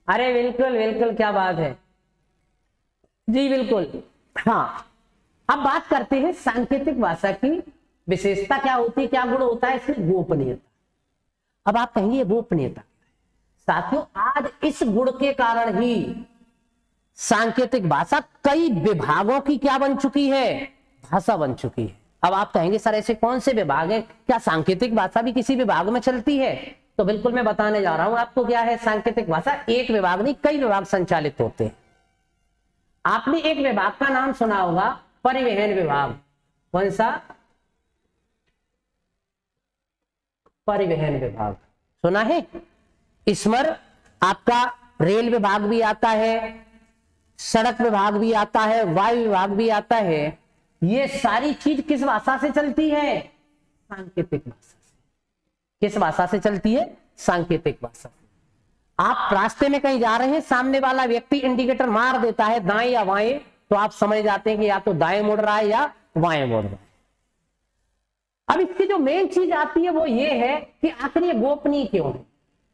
[SPEAKER 1] अरे बिल्कुल बिल्कुल, क्या बात है। जी बिल्कुल। हाँ, अब बात करते हैं सांकेतिक भाषा की विशेषता क्या होती है, क्या गुण होता है इसमें? गोपनीयता। अब आप कहेंगे ये गोपनीयता। साथियों, आज इस गुण के कारण ही सांकेतिक भाषा कई विभागों की क्या बन चुकी है? भाषा बन चुकी है। अब आप कहेंगे सर ऐसे कौन से विभाग हैं? क्या सांकेतिक भाषा भी किसी विभाग में चलती है? तो बिल्कुल मैं बताने जा रहा हूं आपको क्या है सांकेतिक भाषा। एक विभाग नहीं, कई विभाग संचालित होते हैं। आपने एक विभाग का नाम सुना होगा, परिवहन विभाग। कौन सा? परिवहन विभाग सुना है? इसमें आपका रेल विभाग भी आता है, सड़क विभाग भी आता है, वायु विभाग भी आता है। ये सारी चीज किस भाषा से चलती है? सांकेतिक भाषा से। किस भाषा से चलती है? सांकेतिक भाषा। आप रास्ते में कहीं जा रहे हैं, सामने वाला व्यक्ति इंडिकेटर मार देता है दाएं या बाएं, तो आप समझ जाते हैं कि या तो दाएं मुड़ रहा है या बाएं मुड़ रहा है। अब इसकी जो मेन चीज आती है वो ये है कि आखिर ये गोपनीय क्यों है?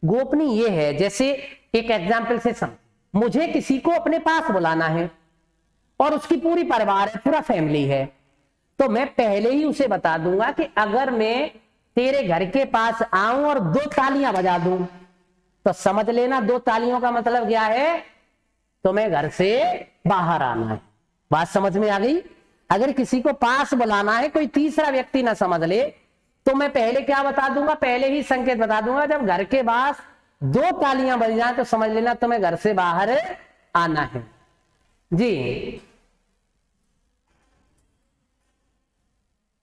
[SPEAKER 1] गोपनीय ये है, जैसे एक एग्जाम्पल से समझ, मुझे किसी को अपने पास बुलाना है और उसकी पूरी परिवार है, पूरा फैमिली है, तो मैं पहले ही उसे बता दूंगा कि अगर मैं तेरे घर के पास आऊं और 2 तालियां बजा दूं, तो समझ लेना 2 तालियों का मतलब क्या है? तो मैं घर से बाहर आना है। बात समझ में आ गई? अगर किसी को पास बुलाना है, कोई तीसरा व्यक्ति ना समझ ले, तो मैं पहले क्या बता दूंगा? पहले ही संकेत बता दूंगा, जब घर के पास 2 तालियां बज जाए तो समझ लेना तुम्हें घर से बाहर आना है। जी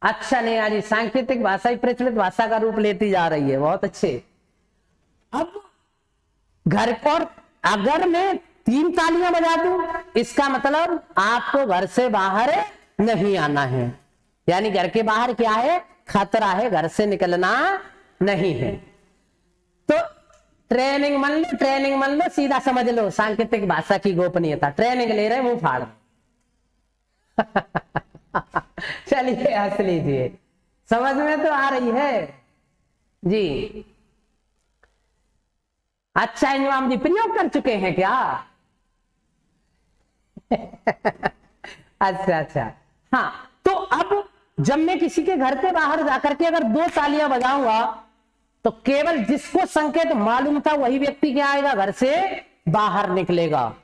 [SPEAKER 1] अच्छा, नहीं आज सांकेतिक भाषा ही प्रचलित भाषा का रूप लेती जा रही है, बहुत अच्छे। अब घर पर अगर मैं 3 तालियां बजा दूं, इसका मतलब आपको घर से बाहर नहीं आना है, यानी घर के बाहर क्या है? खतरा है, घर से निकलना नहीं है। तो ट्रेनिंग मान लो, ट्रेनिंग मान लो, सीधा समझ लो सांकेतिक भाषा की गोपनीयता। ट्रेनिंग ले रहे मुंह फाड़। चलिए हंस लीजिए, समझ में तो आ रही है जी। अच्छा इमाम जी प्रयोग कर चुके हैं क्या? अच्छा अच्छा, हाँ। तो अब जब मैं किसी के घर के बाहर जाकर के अगर 2 तालियां बजाऊंगा, तो केवल जिसको संकेत मालूम था वही व्यक्ति क्या आएगा? घर से बाहर निकलेगा।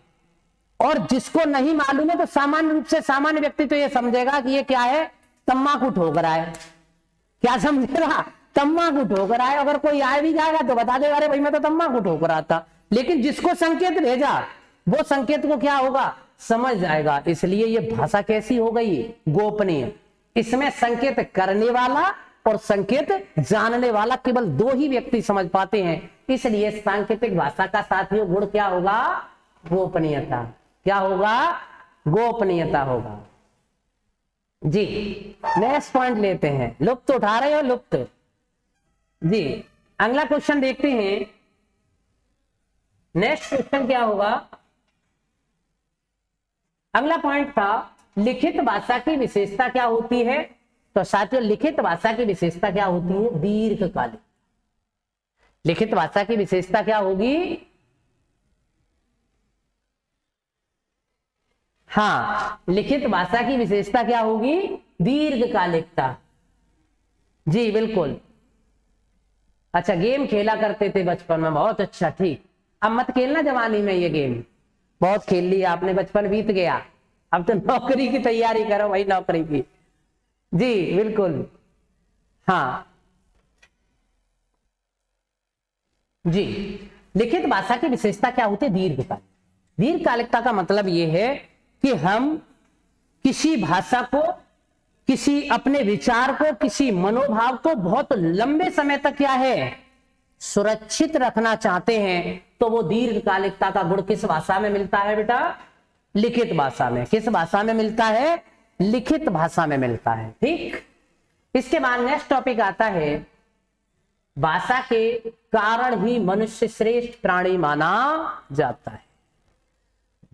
[SPEAKER 1] और जिसको नहीं मालूम है, तो सामान्य रूप से सामान्य व्यक्ति तो ये समझेगा कि ये क्या है? तम्बाकू ठोक रहा है। क्या समझेगा? तम्बाकू ठोक रहा है। अगर कोई आए भी जाएगा तो बता देगा अरे भाई मैं तो तम्बाकू ठोक रहा था। लेकिन जिसको संकेत भेजा वो संकेत को क्या होगा? समझ जाएगा। इसलिए ये भाषा कैसी हो गई? गोपनीय। इसमें संकेत करने वाला और संकेत जानने वाला केवल 2 ही व्यक्ति समझ पाते हैं। इसलिए सांकेतिक भाषा का साथियों गुण क्या होगा? गोपनीयता। क्या होगा? गोपनीयता होगा जी। नेक्स्ट पॉइंट लेते हैं। लुप्त उठा रहे हो? लुप्त जी। अगला क्वेश्चन देखते हैं। नेक्स्ट क्वेश्चन क्या होगा? अगला पॉइंट था लिखित भाषा की विशेषता क्या होती है? तो साथियों लिखित भाषा की विशेषता क्या होती है? दीर्घकालिक। लिखित भाषा की विशेषता क्या होगी? हाँ, लिखित भाषा की विशेषता क्या होगी? दीर्घकालिकता। जी बिल्कुल। अच्छा, गेम खेला करते थे बचपन में, बहुत अच्छा, ठीक। अब मत खेलना जवानी में ये गेम, बहुत खेल लिया आपने, बचपन बीत गया। अब तो नौकरी की तैयारी करो भाई, नौकरी की। जी बिल्कुल, हाँ जी। लिखित भाषा की विशेषता क्या होती है? दीर्घकालिक। दीर्घकालिकता का मतलब यह है कि हम किसी भाषा को किसी अपने विचार को, किसी मनोभाव को बहुत लंबे समय तक क्या है, सुरक्षित रखना चाहते हैं, तो वो दीर्घकालिकता का गुण किस भाषा में मिलता है बेटा? लिखित भाषा में। किस भाषा में मिलता है? लिखित भाषा में मिलता है। ठीक, इसके बाद नेक्स्ट टॉपिक आता है, भाषा के कारण ही मनुष्य श्रेष्ठ प्राणी माना जाता है।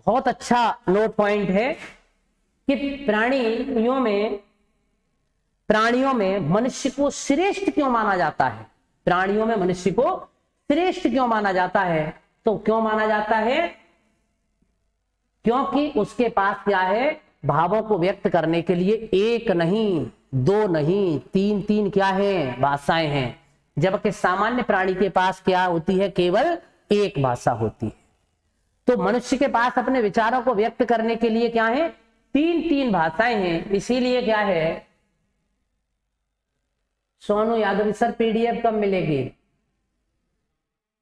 [SPEAKER 1] बहुत अच्छा नोट पॉइंट है कि प्राणियों में मनुष्य को श्रेष्ठ क्यों माना जाता है? प्राणियों में मनुष्य को श्रेष्ठ क्यों माना जाता है? तो क्यों माना जाता है? क्योंकि उसके पास क्या है, भावों को व्यक्त करने के लिए एक नहीं, दो नहीं, तीन तीन क्या है, भाषाएं हैं। जबकि सामान्य प्राणी के पास क्या होती है? केवल एक भाषा होती है। तो मनुष्य के पास अपने विचारों को व्यक्त करने के लिए क्या है? तीन तीन भाषाएं हैं। इसीलिए क्या है, सोनू यादव सर पीडीएफ कब मिलेगी?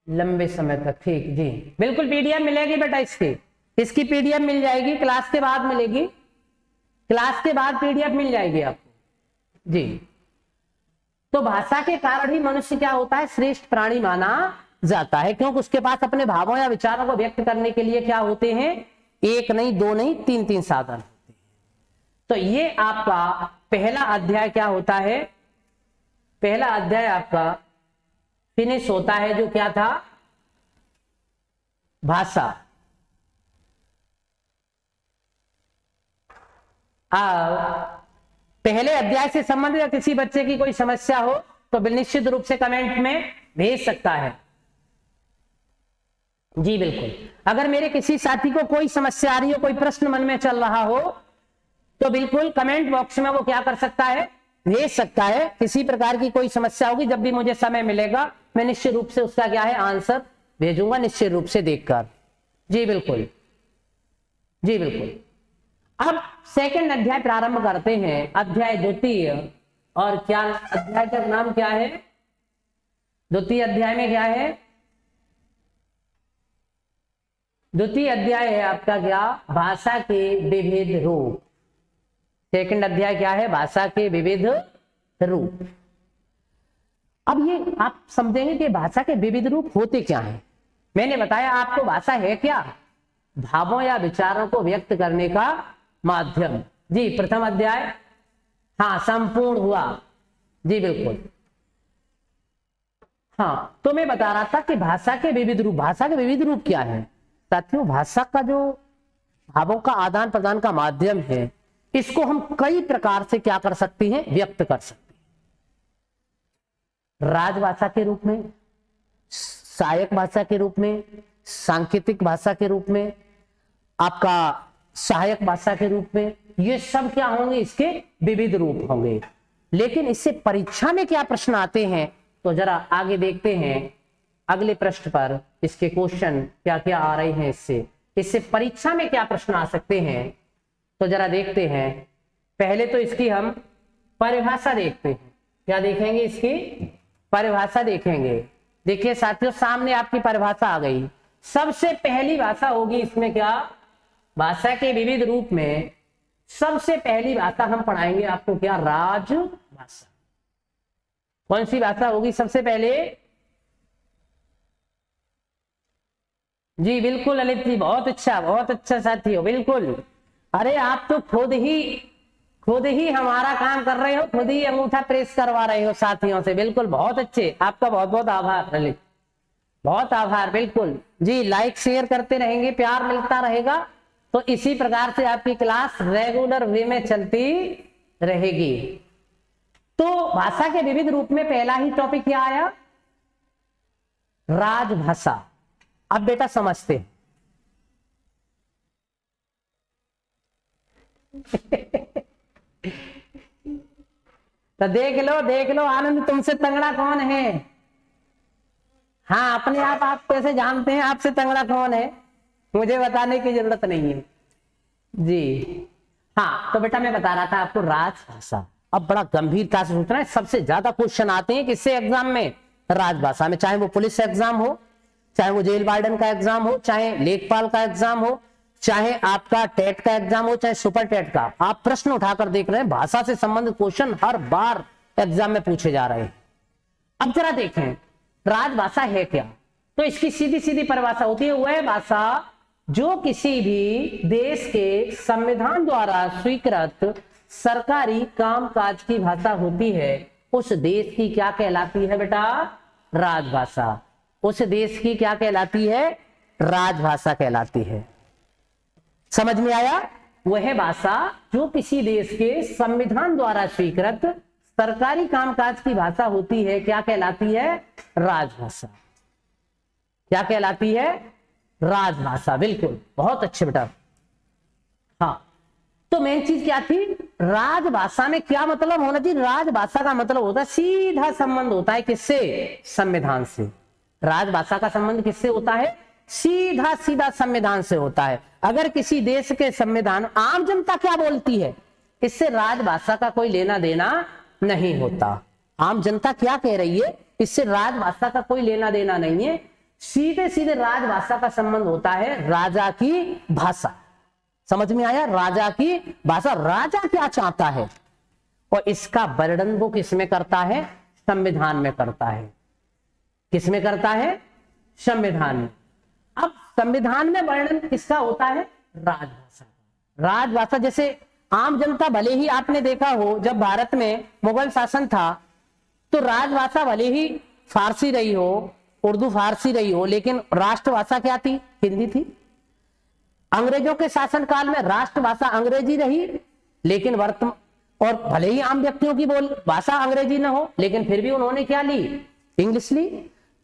[SPEAKER 1] लंबे समय तक। ठीक जी, बिल्कुल पीडीएफ मिलेगी बेटा। इसकी पीडीएफ मिल जाएगी, क्लास के बाद मिलेगी। क्लास के बाद पीडीएफ मिल जाएगी आपको जी। तो भाषा के कारण ही मनुष्य क्या होता है? श्रेष्ठ प्राणी माना जाता है, क्योंकि उसके पास अपने भावों या विचारों को व्यक्त करने के लिए क्या होते हैं? एक नहीं, दो नहीं, तीन तीन साधन होते हैं। तो ये आपका पहला अध्याय क्या होता है? पहला अध्याय आपका फिनिश होता है, जो क्या था? भाषा। पहले अध्याय से संबंधित या किसी बच्चे की कोई समस्या हो तो निश्चित रूप से कमेंट में भेज सकता है जी। बिल्कुल, अगर मेरे किसी साथी को कोई समस्या आ रही हो, कोई प्रश्न मन में चल रहा हो, तो बिल्कुल कमेंट बॉक्स में वो क्या कर सकता है? भेज सकता है। किसी प्रकार की कोई समस्या होगी, जब भी मुझे समय मिलेगा मैं निश्चित रूप से उसका क्या है, आंसर भेजूंगा, निश्चित रूप से देखकर जी। बिल्कुल जी, बिल्कुल। अब सेकंड अध्याय प्रारंभ करते हैं, अध्याय द्वितीय। और क्या अध्याय का नाम क्या है? द्वितीय अध्याय में क्या है? द्वितीय अध्याय है आपका क्या? भाषा के विविध रूप। सेकंड अध्याय क्या है? भाषा के विविध रूप। अब ये आप समझेंगे कि भाषा के विविध रूप होते क्या हैं। मैंने बताया आपको, भाषा है क्या? भावों या विचारों को व्यक्त करने का माध्यम जी। प्रथम अध्याय हाँ संपूर्ण हुआ जी। बिल्कुल हाँ, तो मैं बता रहा था कि भाषा के विविध रूप। भाषा के विविध रूप क्या है साथियों? भाषा का जो भावों का आदान प्रदान का माध्यम है, इसको हम कई प्रकार से क्या कर सकते हैं? व्यक्त कर सकते हैं। राजभाषा के रूप में, सहायक भाषा के रूप में, सांकेतिक भाषा के रूप में, आपका सहायक भाषा के रूप में, ये सब क्या होंगे? इसके विविध रूप होंगे। लेकिन इससे परीक्षा में क्या प्रश्न आते हैं, तो जरा आगे देखते हैं अगले पृष्ठ पर इसके क्वेश्चन क्या क्या आ रहे हैं। इससे परीक्षा में क्या प्रश्न आ सकते हैं, तो जरा देखते हैं। पहले तो इसकी हम परिभाषा देखते हैं। क्या देखेंगे? इसकी परिभाषा देखेंगे। देखिए साथियों, सामने आपकी परिभाषा आ गई। सबसे पहली भाषा होगी इसमें क्या? भाषा के विविध रूप में सबसे पहली भाषा हम पढ़ाएंगे आपको क्या? राजभाषा। कौन सी भाषा होगी सबसे पहले? जी बिल्कुल ललित जी, बहुत अच्छा साथी हो। बिल्कुल, अरे आप तो खुद ही हमारा काम कर रहे हो, खुद ही अंगूठा प्रेस करवा रहे हो साथियों से। बिल्कुल, बहुत अच्छे, आपका बहुत बहुत आभार ललित, बहुत आभार। बिल्कुल जी, लाइक शेयर करते रहेंगे, प्यार मिलता रहेगा, तो इसी प्रकार से आपकी क्लास रेगुलर वे में चलती रहेगी। तो भाषा के विविध रूप में पहला ही टॉपिक क्या आया? राजभाषा। अब बेटा समझते हैं। तो देख लो आनंद, तुमसे तंगड़ा कौन है? हाँ, अपने आप कैसे जानते हैं आपसे तंगड़ा कौन है? मुझे बताने की जरूरत नहीं है जी। हाँ, तो बेटा मैं बता रहा था आपको राजभाषा। अब बड़ा गंभीरता से सोचना है, सबसे ज्यादा क्वेश्चन आते हैं किससे एग्जाम में? राजभाषा में। चाहे वो पुलिस एग्जाम हो, चाहे वो जेल वार्डन का एग्जाम हो, चाहे लेखपाल का एग्जाम हो, चाहे आपका टेट का एग्जाम हो चाहे सुपर टेट का, आप प्रश्न उठाकर देख रहे हैं, भाषा से संबंधित क्वेश्चन हर बार एग्जाम में पूछे जा रहे हैं। अब जरा देखें राजभाषा है क्या, तो इसकी सीधी सीधी परिभाषा होती है वह भाषा जो किसी भी देश के संविधान द्वारा स्वीकृत सरकारी कामकाज की भाषा होती है, उस देश की क्या कहलाती है बेटा, राजभाषा। उस देश की क्या कहलाती है, राजभाषा कहलाती है। समझ में आया? वह भाषा जो किसी देश के संविधान द्वारा स्वीकृत सरकारी कामकाज की भाषा होती है, क्या कहलाती है, राजभाषा। क्या कहलाती है, राजभाषा। बिल्कुल, बहुत अच्छे बेटा। हाँ, तो मेन चीज क्या थी, राजभाषा में क्या मतलब होना चाहिए, राजभाषा का मतलब होता है सीधा संबंध होता है किससे, संविधान से। राजभाषा का संबंध किससे होता है, सीधा सीधा संविधान से होता है। अगर किसी देश के संविधान आम जनता क्या बोलती है, इससे राजभाषा का कोई लेना देना नहीं होता। आम जनता क्या कह रही है, इससे राजभाषा का कोई लेना देना नहीं है। सीधे सीधे राजभाषा का संबंध होता है राजा की भाषा। समझ में आया, राजा की भाषा, राजा क्या चाहता है और इसका वर्णन वो किसमें करता है, संविधान में करता है। किसमें करता है, संविधान में। अब संविधान में वर्णन किसका होता है, राजभाषा। राजभाषा जैसे आम जनता, भले ही आपने देखा हो जब भारत में मुगल शासन था तो राजभाषा भले ही फारसी रही हो, उर्दू फारसी रही हो, लेकिन राष्ट्रभाषा क्या थी, हिंदी थी। अंग्रेजों के शासनकाल में राष्ट्रभाषा अंग्रेजी रही, लेकिन और भले ही आम व्यक्तियों की बोल भाषा अंग्रेजी न हो, लेकिन फिर भी उन्होंने क्या ली, इंग्लिश ली।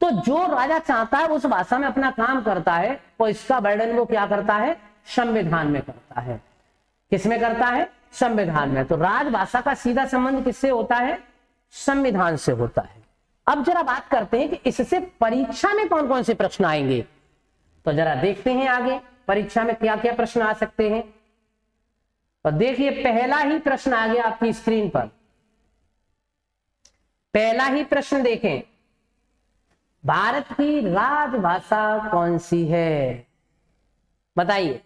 [SPEAKER 1] तो जो राजा चाहता है उस भाषा में अपना काम करता है और इसका वर्णन वो क्या करता है, संविधान में करता है। किसमें करता है, संविधान में। तो राजभाषा का सीधा संबंध किससे होता है, संविधान से होता है। अब जरा बात करते हैं कि इससे परीक्षा में कौन कौन से प्रश्न आएंगे, तो जरा देखते हैं आगे परीक्षा में क्या क्या प्रश्न आ सकते हैं। और देखिए पहला ही प्रश्न आ गया आपकी स्क्रीन पर। पहला ही प्रश्न देखें, भारत की राजभाषा कौन सी है, बताइए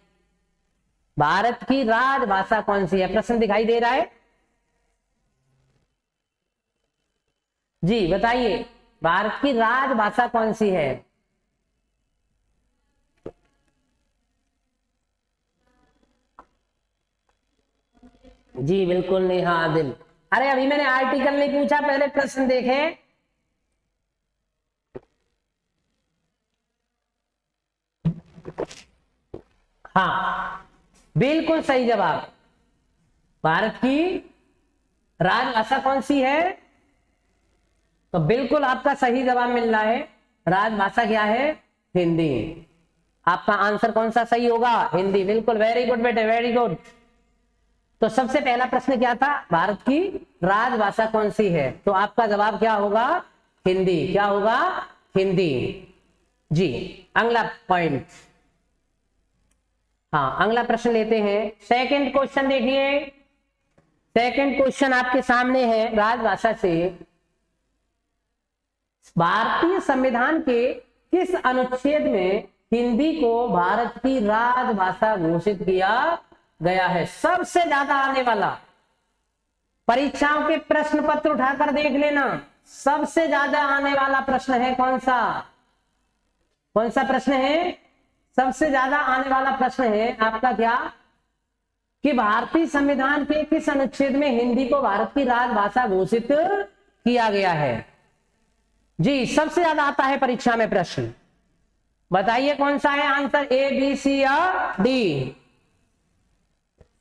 [SPEAKER 1] भारत की राजभाषा कौन सी है। प्रश्न दिखाई दे रहा है जी, बताइए भारत की राजभाषा कौन सी है। जी बिल्कुल नेहा आदिल। अरे अभी मैंने आर्टिकल नहीं पूछा, पहले प्रश्न देखें। हाँ बिल्कुल सही जवाब, भारत की राजभाषा कौन सी है, तो बिल्कुल आपका सही जवाब मिल रहा है। राजभाषा क्या है, हिंदी। आपका आंसर कौन सा सही होगा, हिंदी। बिल्कुल, वेरी गुड बेटे, वेरी गुड। तो सबसे पहला प्रश्न क्या था, भारत की राजभाषा कौन सी है, तो आपका जवाब क्या होगा, हिंदी। क्या होगा, हिंदी। जी अगला पॉइंट, हाँ अगला प्रश्न लेते हैं। सेकंड क्वेश्चन देखिए, सेकंड क्वेश्चन आपके सामने है। राजभाषा से भारतीय संविधान के किस अनुच्छेद में हिंदी को भारत की राजभाषा घोषित किया गया है। सबसे ज्यादा आने वाला, परीक्षाओं के प्रश्न पत्र उठाकर देख लेना, सबसे ज्यादा आने वाला प्रश्न है कौन सा, कौन सा प्रश्न है, सबसे ज्यादा आने वाला प्रश्न है आपका क्या, कि भारतीय संविधान के किस अनुच्छेद में हिंदी को भारत की राजभाषा घोषित किया गया है। जी सबसे ज्यादा आता है परीक्षा में प्रश्न, बताइए कौन सा है आंसर, ए बी सी या डी।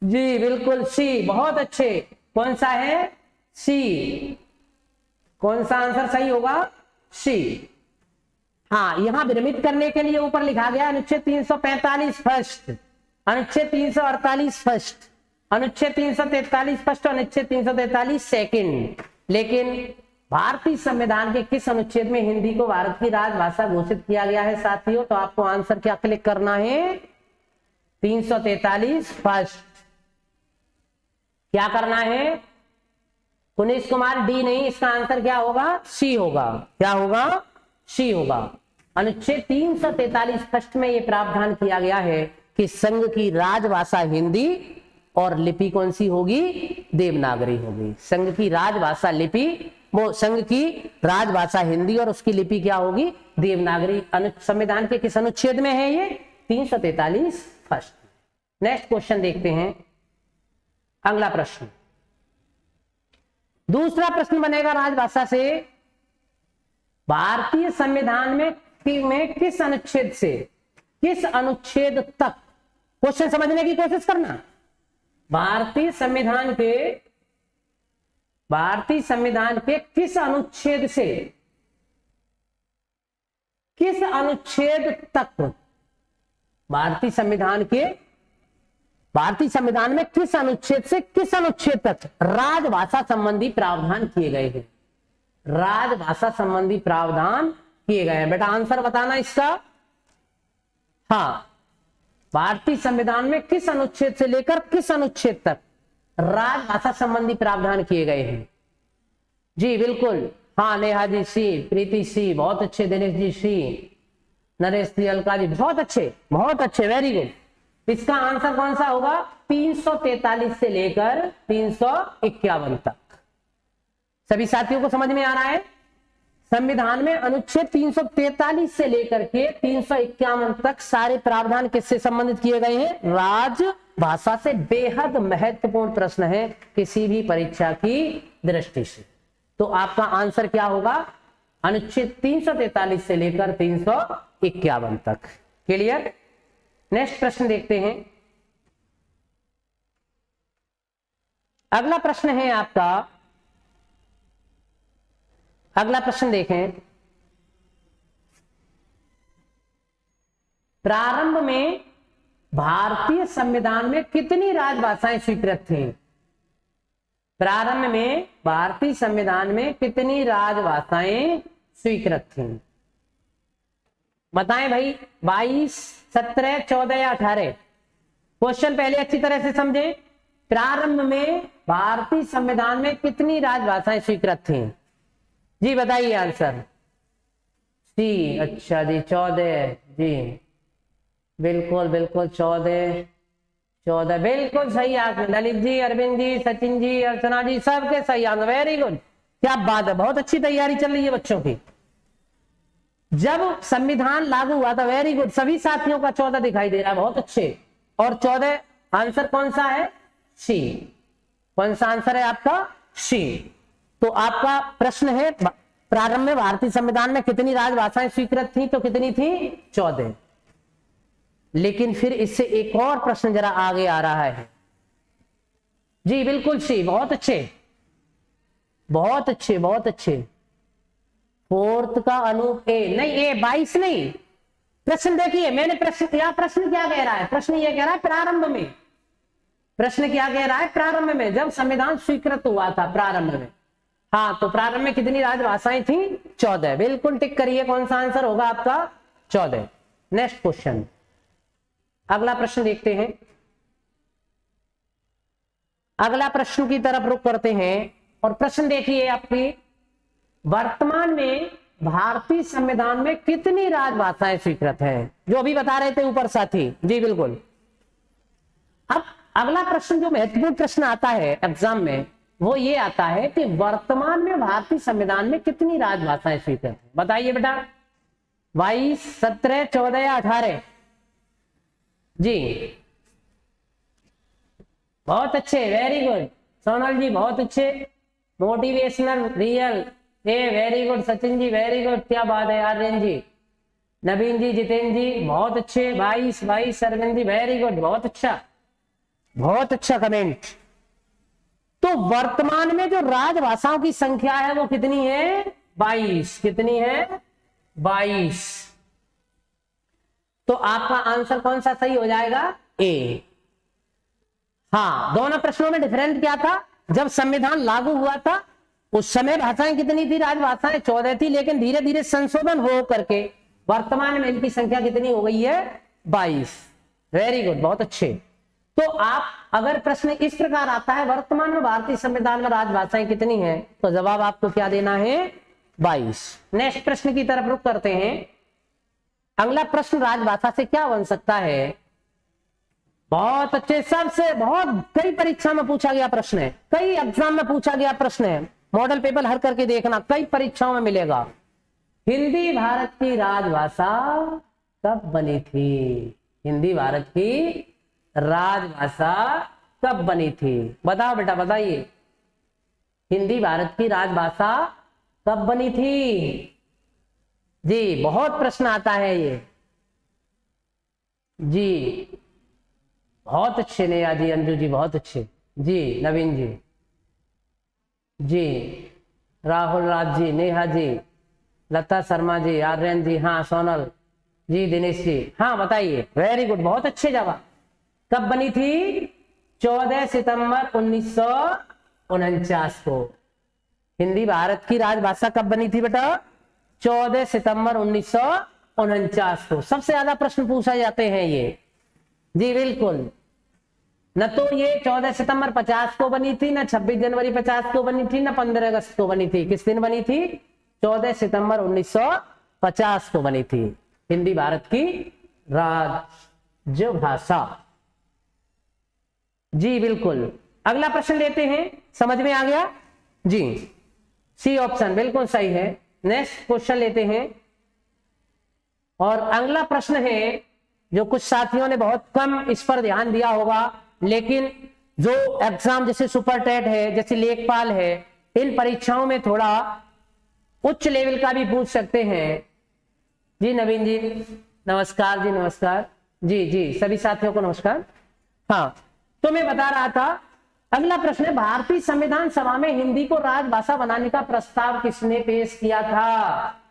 [SPEAKER 1] जी बिल्कुल सी, बहुत अच्छे। कौन सा है, सी। कौन सा आंसर सही होगा, सी। हाँ यहां विरमित करने के लिए ऊपर लिखा गया अनुच्छेद 345 फर्स्ट, अनुच्छेद 348 फर्स्ट, अनुच्छेद 343 फर्स्ट, अनुच्छेद 343 सेकंड। लेकिन भारतीय संविधान के किस अनुच्छेद में हिंदी को भारत की राजभाषा घोषित किया गया है साथियों, तो आपको आंसर क्या क्लिक करना है, 343 फर्स्ट। क्या करना है पुनीश कुमार, डी नहीं, इसका आंसर क्या होगा, सी होगा। क्या होगा, सी होगा। अनुच्छेद 343 फर्स्ट में यह प्रावधान किया गया है कि संघ की राजभाषा हिंदी और लिपि कौन सी होगी? देवनागरी होगी। संघ की राजभाषा लिपि, वो संघ की राजभाषा हिंदी और उसकी लिपि क्या होगी? देवनागरी। संविधान के किस अनुच्छेद में है ये? 343 फर्स्ट। नेक्स्ट क्वेश्चन देखते हैं, अगला प्रश्न। दूसरा प्रश्न बनेगा राजभाषा से, भारतीय संविधान में किस अनुच्छेद से किस अनुच्छेद तक, क्वेश्चन समझने की कोशिश करना। भारतीय संविधान के किस अनुच्छेद से किस अनुच्छेद तक, भारतीय संविधान में किस अनुच्छेद से किस अनुच्छेद तक राजभाषा संबंधी प्रावधान किए गए हैं? राजभाषा संबंधी प्रावधान किए गए हैं। बेटा आंसर बताना इसका। हाँ, भारतीय संविधान में किस अनुच्छेद से लेकर किस अनुच्छेद तक राजभाषा संबंधी प्रावधान किए गए हैं? जी बिल्कुल, हाँ, नेहा जी सी, प्रीति सी, बहुत अच्छे, दिनेश जी सी, नरेश जी, अलका जी, बहुत अच्छे, वेरी गुड। इसका आंसर कौन सा होगा? 343 से लेकर 351 तक। सभी साथियों को समझ में आ रहा है? संविधान में अनुच्छेद 343 से लेकर के 351 तक सारे प्रावधान किससे संबंधित किए गए हैं? राजभाषा से। बेहद महत्वपूर्ण प्रश्न है किसी भी परीक्षा की दृष्टि से। तो आपका आंसर क्या होगा? अनुच्छेद 343 से लेकर 351 तक। क्लियर? नेक्स्ट प्रश्न देखते हैं। अगला प्रश्न है आपका, अगला प्रश्न देखें, प्रारंभ में भारतीय संविधान में कितनी राजभाषाएं स्वीकृत थीं? प्रारंभ में भारतीय संविधान में कितनी राजभाषाएं स्वीकृत थीं? बताएं भाई। 22, 17, 14 या 18? क्वेश्चन पहले अच्छी तरह से समझें। प्रारंभ में भारतीय संविधान में कितनी राजभाषाएं स्वीकृत थीं? जी बताइए आंसर। सी, अच्छा जी, 14 जी, बिल्कुल 14 बिल्कुल सही आंसर। ललित जी, अरविंद जी, सचिन जी, अर्चना जी, सबके सही आंसर। वेरी गुड, क्या बात है, बहुत अच्छी तैयारी चल रही है बच्चों की। जब संविधान लागू हुआ था, वेरी गुड, सभी साथियों का 14 दिखाई दे रहा है, बहुत अच्छे। और 14 आंसर कौन सा है? सी। कौन सा आंसर है आपका? सी। तो आपका प्रश्न है, प्रारंभ में भारतीय संविधान में कितनी राजभाषाएं स्वीकृत थी? तो कितनी थी? 14। लेकिन फिर इससे एक और प्रश्न जरा आगे आ रहा है। जी बिल्कुल सी, बहुत अच्छे। फोर्थ का ए नहीं, ए 22 नहीं। प्रश्न देखिए, मैंने प्रश्न क्या कह रहा है? प्रश्न ये कह रहा है प्रारंभ में। प्रश्न क्या कह रहा है? प्रारंभ में, जब संविधान स्वीकृत हुआ था, प्रारंभ में। हाँ, तो प्रारंभ में कितनी राजभाषाएं थी? 14। बिल्कुल टिक करिए, कौन सा आंसर होगा आपका? 14। नेक्स्ट क्वेश्चन, अगला प्रश्न देखते हैं। अगला प्रश्न की तरफ रुख करते हैं और प्रश्न देखिए आपकी, वर्तमान में भारतीय संविधान में कितनी राजभाषाएं स्वीकृत हैं? जो अभी बता रहे थे ऊपर साथी। जी बिल्कुल। अब अगला प्रश्न जो महत्वपूर्ण प्रश्न आता है एग्जाम में, वो ये आता है कि वर्तमान में भारतीय संविधान में कितनी राजभाषाएं स्वीकृत हैं? बताइए बेटा। 22, 17, 14 या 18? जी बहुत अच्छे, वेरी गुड। सोनल जी बहुत अच्छे, motivational, real, a very good. Sachin ji very good, क्या बात है। आर्यन जी, नवीन जी, जितेंद्र जी बहुत अच्छे। 22, अरविंद जी वेरी गुड, बहुत अच्छा कमेंट। तो वर्तमान में जो राजभाषाओं की संख्या है वो कितनी है? 22। कितनी है? 22। तो आपका आंसर कौन सा सही हो जाएगा? ए। हाँ, दोनों प्रश्नों में डिफरेंस क्या था? जब संविधान लागू हुआ था उस समय भाषाएं कितनी थी? राजभाषाएं 14 थी, लेकिन धीरे धीरे संशोधन हो करके वर्तमान में इनकी संख्या कितनी हो गई है? 22। वेरी गुड, बहुत अच्छे। तो आप अगर प्रश्न इस प्रकार आता है, वर्तमान में भारतीय संविधान में राजभाषाएं कितनी हैं, तो जवाब आपको क्या देना है? 22। नेक्स्ट प्रश्न की तरफ रुख करते हैं। अगला प्रश्न राजभाषा से क्या बन सकता है? बहुत अच्छे, सबसे बहुत कई परीक्षा में पूछा गया प्रश्न है, कई एग्जाम में पूछा गया प्रश्न है, मॉडल पेपर हर करके देखना, कई परीक्षाओं में मिलेगा। हिंदी भारत की राजभाषा कब बनी थी? हिंदी भारत की राजभाषा कब बनी थी? बताओ बेटा, बताइए, हिंदी भारत की राजभाषा कब बनी थी? जी बहुत प्रश्न आता है ये। जी बहुत अच्छे नेहा जी, अंजू जी बहुत अच्छे जी, नवीन जी जी, राहुल राज जी, नेहा जी, लता शर्मा जी, आर्यन जी, हाँ सोनल जी, दिनेश जी, हाँ बताइए, वेरी गुड, बहुत अच्छे जवाब। कब बनी थी? 14 सितंबर 1949 को। हिंदी भारत की राजभाषा कब बनी थी बेटा? 14 सितंबर 1949 को। सबसे ज्यादा प्रश्न पूछा जाते हैं ये। जी बिल्कुल, न तो ये 14 सितंबर 50 को बनी थी, न 26 जनवरी 50 को बनी थी, न 15 अगस्त को बनी थी। किस दिन बनी थी? 14 सितंबर 1950 को बनी थी हिंदी भारत की राजभाषा। जी बिल्कुल, अगला प्रश्न लेते हैं, समझ में आ गया जी? सी ऑप्शन बिल्कुल सही है। नेक्स्ट क्वेश्चन लेते हैं, और अगला प्रश्न है जो कुछ साथियों ने बहुत कम इस पर ध्यान दिया होगा, लेकिन जो एग्जाम जैसे सुपर टेट है, जैसे लेखपाल है, इन परीक्षाओं में थोड़ा उच्च लेवल का भी पूछ सकते हैं। जी नवीन जी नमस्कार, जी नमस्कार, जी जी सभी साथियों को नमस्कार। हाँ, तो मैं बता रहा था, अगला प्रश्न है, भारतीय संविधान सभा में हिंदी को राजभाषा बनाने का प्रस्ताव किसने पेश किया था?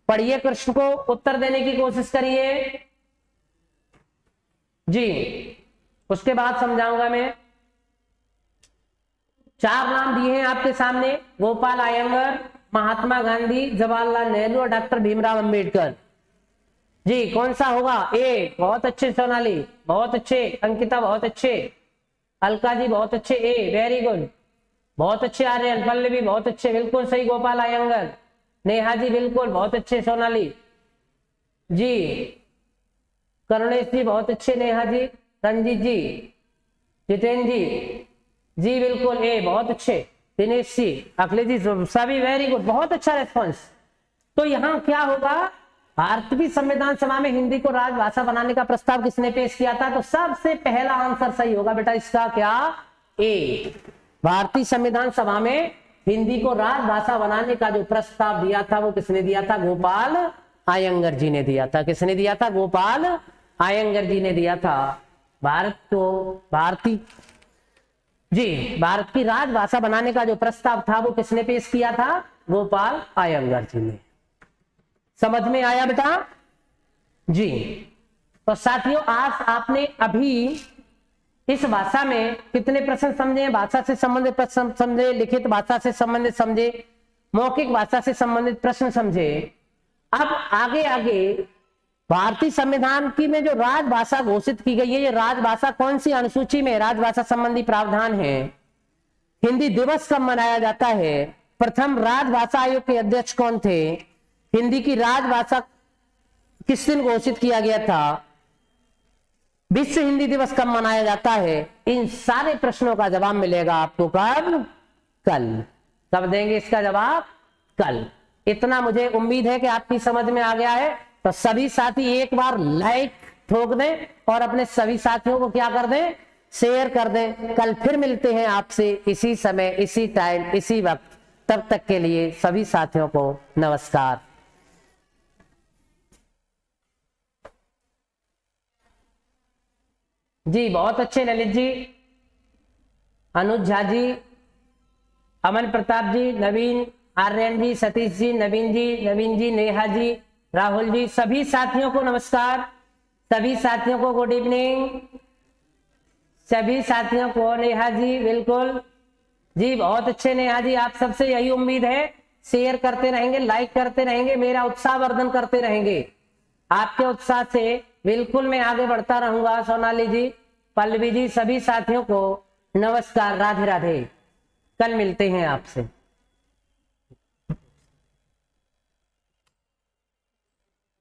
[SPEAKER 1] पढ़िए प्रश्न को, उत्तर देने की कोशिश करिए जी, उसके बाद समझाऊंगा मैं। 4 नाम दिए हैं आपके सामने, गोपाल आयंगर, महात्मा गांधी, जवाहरलाल नेहरू और डॉक्टर भीमराव अंबेडकर। जी कौन सा होगा? ए, बहुत अच्छे सोनाली, बहुत अच्छे, अंकिता बहुत अच्छे, अलका जी बहुत अच्छे, ए वेरी गुड, बहुत अच्छे आर्यन, पल्लवी बहुत अच्छे, बिल्कुल सही, गोपाल आयंगर, नेहा जी बिल्कुल बहुत अच्छे, सोनाली जी, करुणेश जी बहुत अच्छे, नेहा जी, रंजीत जी, जितेंद्र जी बिल्कुल, ए बहुत अच्छे, दिनेश जी, अखिलेश जी, सभी वेरी गुड, बहुत अच्छा रेस्पॉन्स। तो यहाँ क्या होगा? भारतीय संविधान सभा में हिंदी को राजभाषा बनाने का प्रस्ताव किसने पेश किया था? तो सबसे पहला आंसर सही होगा बेटा इसका, क्या? ए, भारतीय संविधान सभा में हिंदी को राजभाषा बनाने का जो प्रस्ताव दिया था वो किसने दिया था? गोपाल आयंगर जी ने दिया था। किसने दिया था? गोपाल आयंगर जी ने दिया था। भारत की राजभाषा बनाने का जो प्रस्ताव था वो किसने पेश किया था? गोपाल आयंगर जी ने। समझ में आया बेटा जी? तो साथियों, आज आपने अभी इस भाषा में कितने प्रश्न समझे? भाषा से संबंधित प्रश्न समझे, लिखित भाषा से संबंधित समझे, मौखिक भाषा से संबंधित प्रश्न समझे। अब आगे आगे भारतीय संविधान की में जो राजभाषा घोषित की गई है, ये राजभाषा कौन सी अनुसूची में राजभाषा संबंधी प्रावधान है? हिंदी दिवस कब मनाया जाता है? प्रथम राजभाषा आयोग के अध्यक्ष कौन थे? हिंदी की राजभाषा किस दिन घोषित किया गया था? विश्व हिंदी दिवस कब मनाया जाता है? इन सारे प्रश्नों का जवाब मिलेगा आपको कब? कल। कब देंगे इसका जवाब? कल। इतना मुझे उम्मीद है कि आपकी समझ में आ गया है। तो सभी साथी एक बार लाइक ठोक दें और अपने सभी साथियों को क्या कर दें? शेयर कर दें। कल फिर मिलते हैं आपसे इसी समय, इसी टाइम, इसी वक्त। तब तक के लिए सभी साथियों को नमस्कार। जी बहुत अच्छे ललित जी, अनुज झा जी, अमन प्रताप जी, नवीन, आर्यन जी, सतीश जी, नवीन जी, नेहा जी, राहुल जी, सभी साथियों को नमस्कार। सभी साथियों को गुड इवनिंग। सभी साथियों को, नेहा जी बिल्कुल जी, बहुत अच्छे नेहा जी, आप सबसे यही उम्मीद है। शेयर करते रहेंगे, लाइक करते रहेंगे, मेरा उत्साह वर्धन करते रहेंगे। आपके उत्साह से बिल्कुल मैं आगे बढ़ता रहूंगा। सोनाली जी, पल्लवी जी, सभी साथियों को नमस्कार, राधे राधे। कल मिलते हैं आपसे।